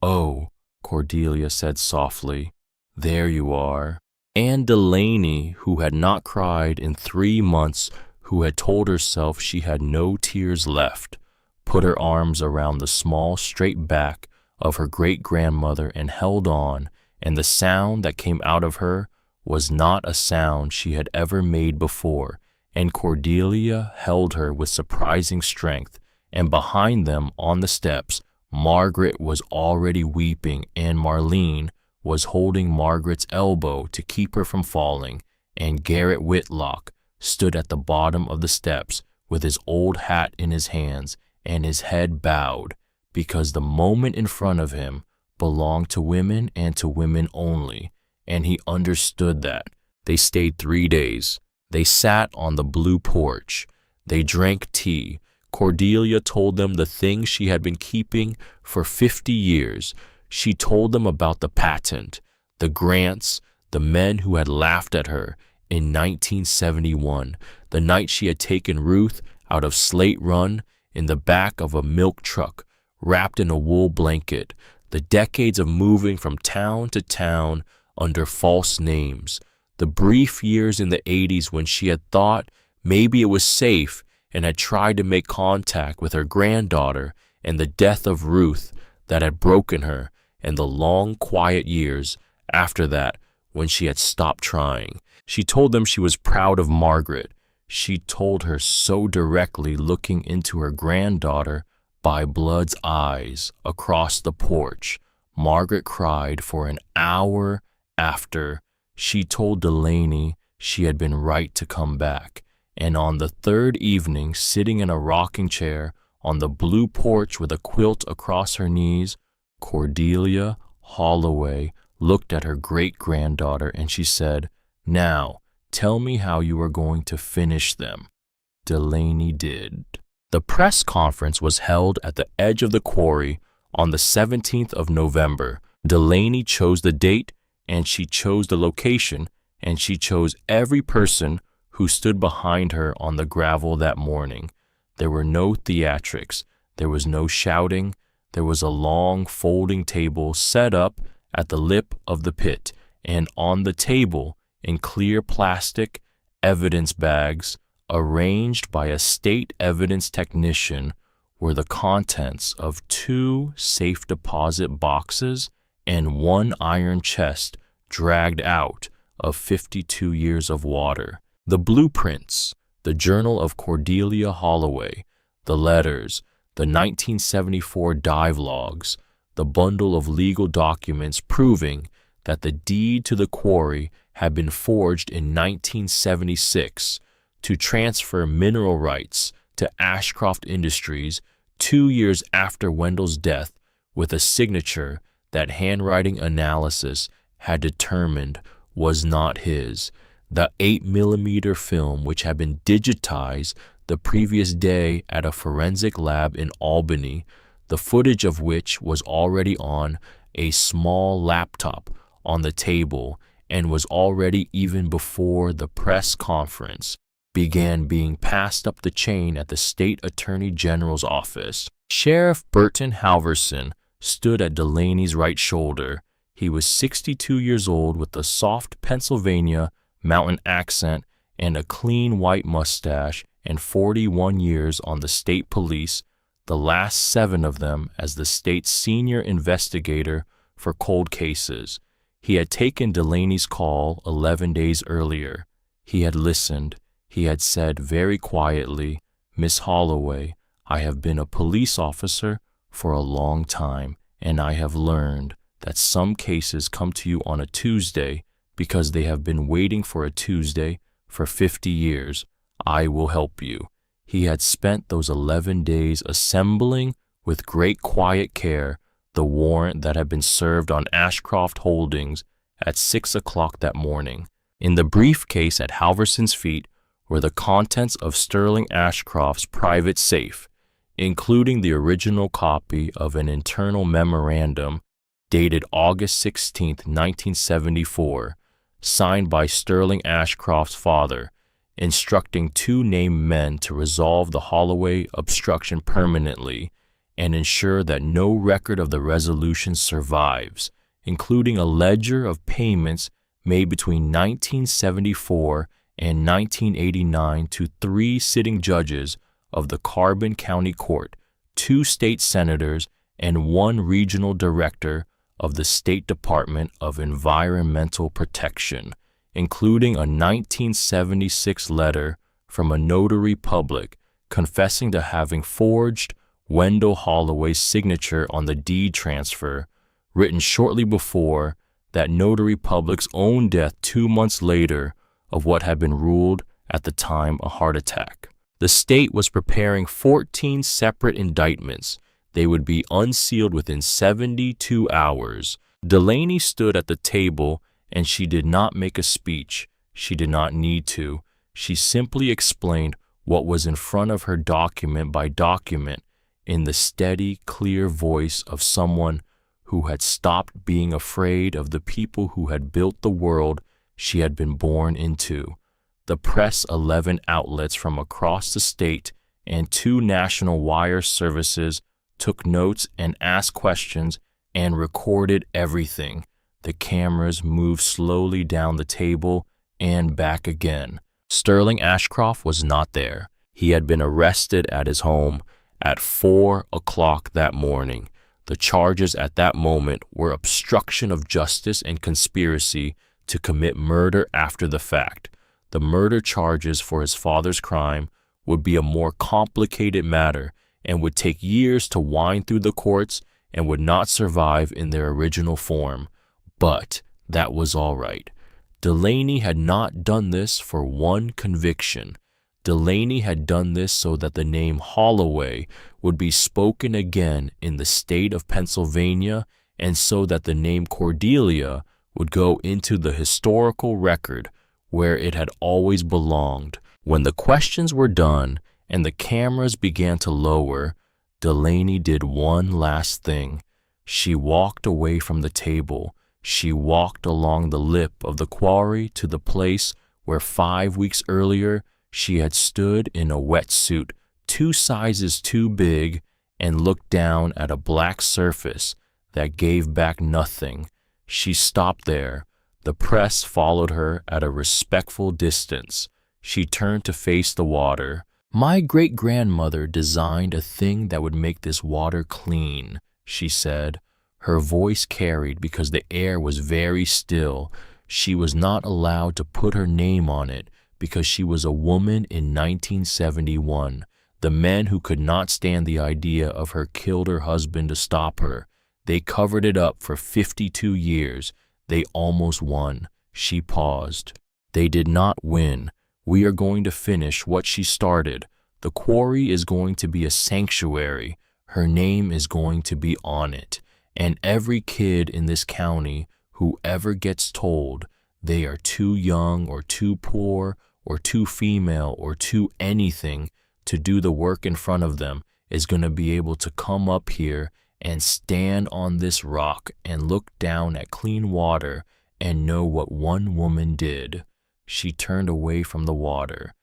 "Oh," Cordelia said softly, "there you are." Anne Delaney, who had not cried in 3 months, who had told herself she had no tears left, put her arms around the small, straight back of her great-grandmother and held on, and the sound that came out of her was not a sound she had ever made before, and Cordelia held her with surprising strength, and behind them on the steps, Margaret was already weeping, and Marlene was holding Margaret's elbow to keep her from falling, and Garrett Whitlock stood at the bottom of the steps with his old hat in his hands and his head bowed, because the moment in front of him belonged to women and to women only, and he understood that. They stayed 3 days. They sat on the blue porch. They drank tea. Cordelia told them the things she had been keeping for 50 years. She told them about the patent, the grants, the men who had laughed at her in 1971, the night she had taken Ruth out of Slate Run in the back of a milk truck, wrapped in a wool blanket, the decades of moving from town to town under false names, the brief years in the 80s when she had thought maybe it was safe and had tried to make contact with her granddaughter, and the death of Ruth that had broken her, and the long, quiet years after that when she had stopped trying. She told them she was proud of Margaret. She told her so directly, looking into her granddaughter by Blood's eyes across the porch. Margaret cried for an hour after. She told Delaney she had been right to come back. And on the third evening, sitting in a rocking chair on the blue porch with a quilt across her knees, Cordelia Holloway looked at her great-granddaughter and she said, "Now, tell me how you are going to finish them." Delaney did. The press conference was held at the edge of the quarry on the 17th of November. Delaney chose the date, and she chose the location, and she chose every person who stood behind her on the gravel that morning. There were no theatrics. There was no shouting. There was a long folding table set up at the lip of the pit, and on the table, in clear plastic evidence bags, arranged by a state evidence technician, were the contents of 2 safe deposit boxes and 1 iron chest dragged out of 52 years of water. The blueprints, the journal of Cordelia Holloway, the letters, the 1974 dive logs, the bundle of legal documents proving that the deed to the quarry had been forged in 1976 to transfer mineral rights to Ashcroft Industries 2 years after Wendell's death, with a signature that handwriting analysis had determined was not his. The 8mm film, which had been digitized the previous day at a forensic lab in Albany, the footage of which was already on a small laptop on the table and was already, even before the press conference, began being passed up the chain at the state attorney general's office. Sheriff Burton Halverson stood at Delaney's right shoulder. He was 62 years old with a soft Pennsylvania mountain accent and a clean white mustache, and 41 years on the state police, the last 7 of them as the state's senior investigator for cold cases. He had taken Delaney's call 11 days earlier. He had listened. He had said very quietly, "Miss Holloway, I have been a police officer for a long time, and I have learned that some cases come to you on a Tuesday because they have been waiting for a Tuesday for 50 years. I will help you." He had spent those 11 days assembling with great quiet care the warrant that had been served on Ashcroft Holdings at 6 o'clock that morning. In the briefcase at Halverson's feet were the contents of Sterling Ashcroft's private safe, including the original copy of an internal memorandum dated August 16, 1974, signed by Sterling Ashcroft's father, instructing 2 named men to resolve the Holloway obstruction permanently and ensure that no record of the resolution survives, including a ledger of payments made between 1974 and 1989 to 3 sitting judges of the Carbon County Court, 2 state senators, and 1 regional director of the State Department of Environmental Protection, including a 1976 letter from a notary public confessing to having forged Wendell Holloway's signature on the deed transfer, written shortly before that notary public's own death 2 months later of what had been ruled at the time a heart attack. The state was preparing 14 separate indictments. They would be unsealed within 72 hours. Delaney stood at the table, and she did not make a speech. She did not need to. She simply explained what was in front of her document by document in the steady, clear voice of someone who had stopped being afraid of the people who had built the world she had been born into. The Press 11 outlets from across the state and 2 national wire services took notes and asked questions and recorded everything. The cameras moved slowly down the table and back again. Sterling Ashcroft was not there. He had been arrested at his home at 4 o'clock that morning. The charges at that moment were obstruction of justice and conspiracy to commit murder after the fact. The murder charges for his father's crime would be a more complicated matter and would take years to wind through the courts and would not survive in their original form. But that was all right. Delaney had not done this for one conviction. Delaney had done this so that the name Holloway would be spoken again in the state of Pennsylvania, and so that the name Cordelia would go into the historical record where it had always belonged. When the questions were done and the cameras began to lower, Delaney did one last thing. She walked away from the table. She walked along the lip of the quarry to the place where 5 weeks earlier she had stood in a wetsuit 2 sizes too big and looked down at a black surface that gave back nothing. She stopped there. The press followed her at a respectful distance. She turned to face the water. "My great-grandmother designed a thing that would make this water clean," she said. Her voice carried because the air was very still. She was not allowed to put her name on it because she was a woman in 1971. The men who could not stand the idea of her killed her husband to stop her. They covered it up for 52 years. They almost won. She paused. They did not win. We are going to finish what she started. The quarry is going to be a sanctuary. Her name is going to be on it. And every kid in this county who ever gets told they are too young or too poor or too female or too anything to do the work in front of them is going to be able to come up here and stand on this rock and look down at clean water and know what one woman did. She turned away from the water.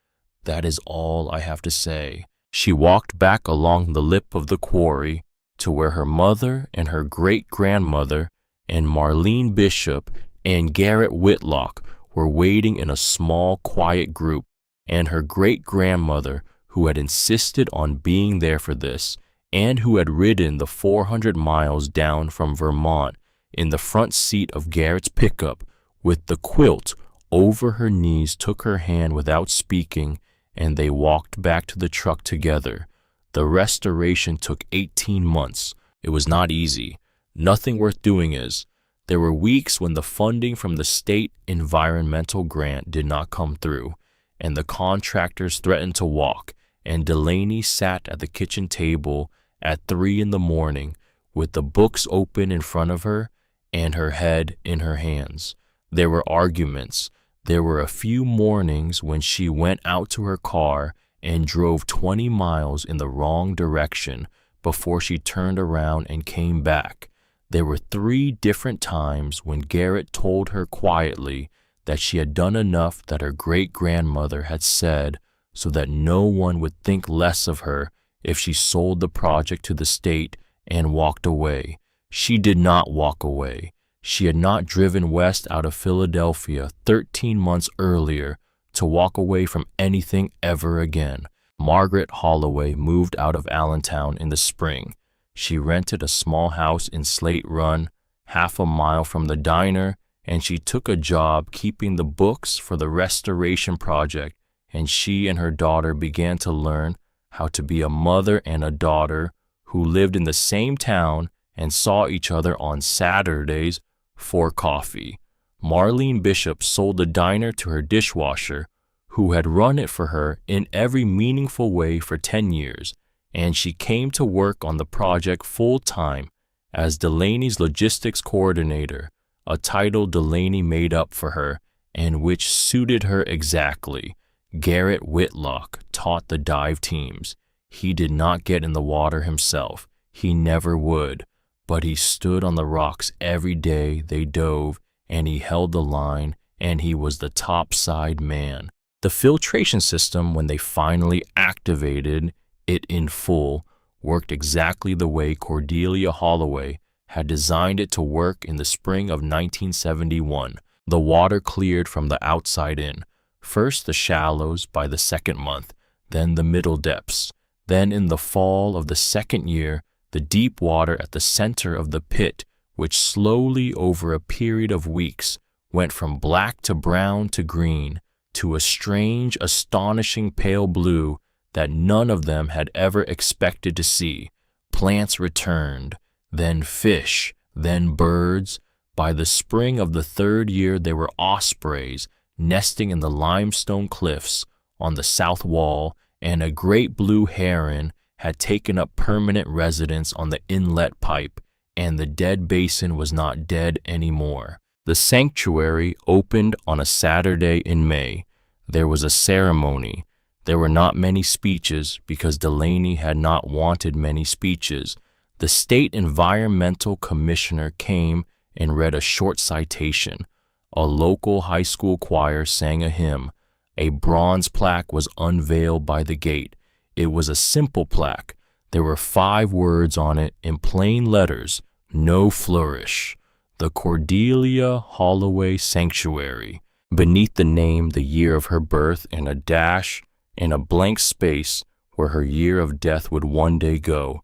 That is all I have to say. She walked back along the lip of the quarry to where her mother and her great-grandmother and Marlene Bishop and Garrett Whitlock were waiting in a small, quiet group, and her great-grandmother, who had insisted on being there for this, and who had ridden the 400 miles down from Vermont in the front seat of Garrett's pickup with the quilt over her knees, took her hand without speaking, and they walked back to the truck together. The restoration took 18 months. It was not easy. Nothing worth doing is. There were weeks when the funding from the state environmental grant did not come through, and the contractors threatened to walk, and Delaney sat at the kitchen table at 3 in the morning with the books open in front of her and her head in her hands. There were arguments. There were a few mornings when she went out to her car and drove 20 miles in the wrong direction before she turned around and came back. There were 3 different times when Garrett told her quietly that she had done enough that her great-grandmother had said so that no one would think less of her if she sold the project to the state and walked away. She did not walk away. She had not driven west out of Philadelphia 13 months earlier to walk away from anything ever again. Margaret Holloway moved out of Allentown in the spring. She rented a small house in Slate Run, half a mile from the diner, and she took a job keeping the books for the restoration project, and she and her daughter began to learn how to be a mother and a daughter who lived in the same town and saw each other on Saturdays for coffee. Marlene Bishop sold the diner to her dishwasher, who had run it for her in every meaningful way for 10 years, and she came to work on the project full-time as Delaney's logistics coordinator, a title Delaney made up for her and which suited her exactly. Garrett Whitlock taught the dive teams. He did not get in the water himself. He never would. But he stood on the rocks every day they dove, and he held the line, and he was the topside man. The filtration system, when they finally activated it in full, worked exactly the way Cordelia Holloway had designed it to work in the spring of 1971. The water cleared from the outside in. First the shallows by the second month, then the middle depths. Then in the fall of the second year, the deep water at the center of the pit, which slowly over a period of weeks went from black to brown to green to a strange, astonishing pale blue that none of them had ever expected to see. Plants returned, then fish, then birds. By the spring of the third year there were ospreys nesting in the limestone cliffs on the south wall, and a great blue heron had taken up permanent residence on the inlet pipe, and the dead basin was not dead anymore. The sanctuary opened on a Saturday in May. There was a ceremony. There were not many speeches because Delaney had not wanted many speeches. The state environmental commissioner came and read a short citation. A local high school choir sang a hymn. A bronze plaque was unveiled by the gate. It was a simple plaque. There were 5 words on it in plain letters, no flourish. The Cordelia Holloway Sanctuary. Beneath the name, the year of her birth, and a dash and a blank space where her year of death would one day go.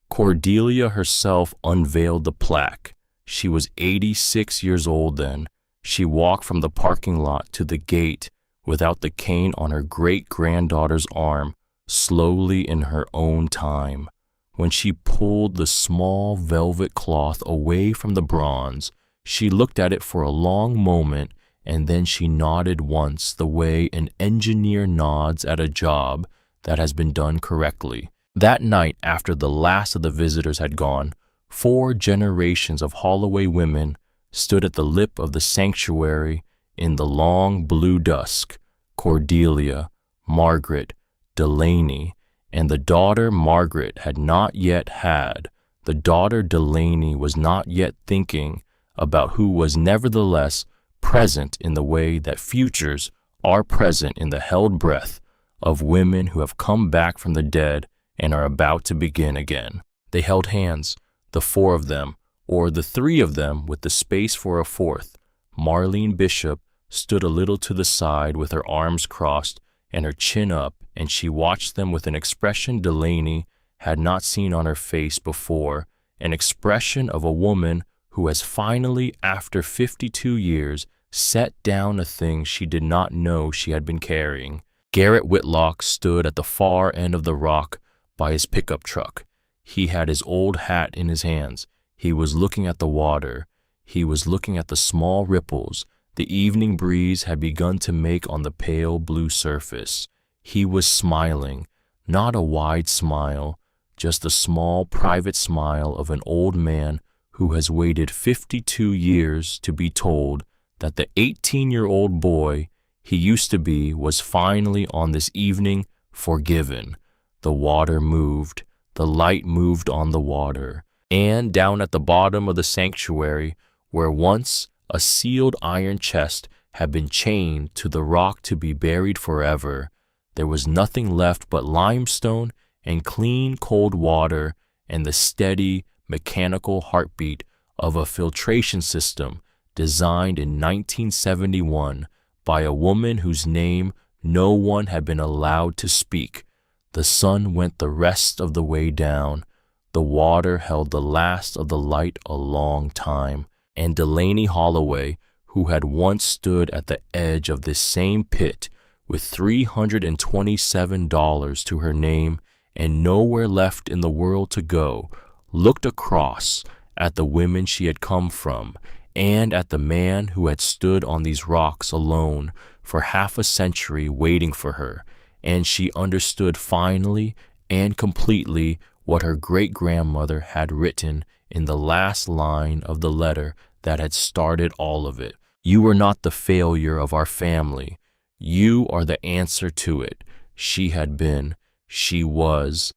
Cordelia herself unveiled the plaque. She was 86 years old then. She walked from the parking lot to the gate without the cane on her great-granddaughter's arm, slowly in her own time. When she pulled the small velvet cloth away from the bronze, she looked at it for a long moment, and then she nodded once the way an engineer nods at a job that has been done correctly. That night, after the last of the visitors had gone, 4 generations of Holloway women stood at the lip of the sanctuary in the long blue dusk. Cordelia, Margaret, Delaney, and the daughter Margaret had not yet had. The daughter Delaney was not yet thinking about who was nevertheless present in the way that futures are present in the held breath of women who have come back from the dead and are about to begin again. They held hands, the 4 of them, or the 3 of them with the space for a 4th. Marlene Bishop stood a little to the side with her arms crossed and her chin up, and she watched them with an expression Delaney had not seen on her face before, an expression of a woman who has finally, after 52 years, set down a thing she did not know she had been carrying. Garrett Whitlock stood at the far end of the rock by his pickup truck. He had his old hat in his hands. He was looking at the water. He was looking at the small ripples the evening breeze had begun to make on the pale blue surface. He was smiling, not a wide smile, just a small private smile of an old man who has waited 52 years to be told that the 18-year-old boy he used to be was finally on this evening forgiven. The water moved. The light moved on the water. And down at the bottom of the sanctuary, where once a sealed iron chest had been chained to the rock to be buried forever, there was nothing left but limestone and clean cold water and the steady mechanical heartbeat of a filtration system designed in 1971 by a woman whose name no one had been allowed to speak. The sun went the rest of the way down. The water held the last of the light a long time, and Delaney Holloway, who had once stood at the edge of this same pit with $327 to her name and nowhere left in the world to go, looked across at the women she had come from and at the man who had stood on these rocks alone for half a century waiting for her, and she understood finally and completely what her great-grandmother had written in the last line of the letter that had started all of it. You were not the failure of our family. You are the answer to it. She had been, she was,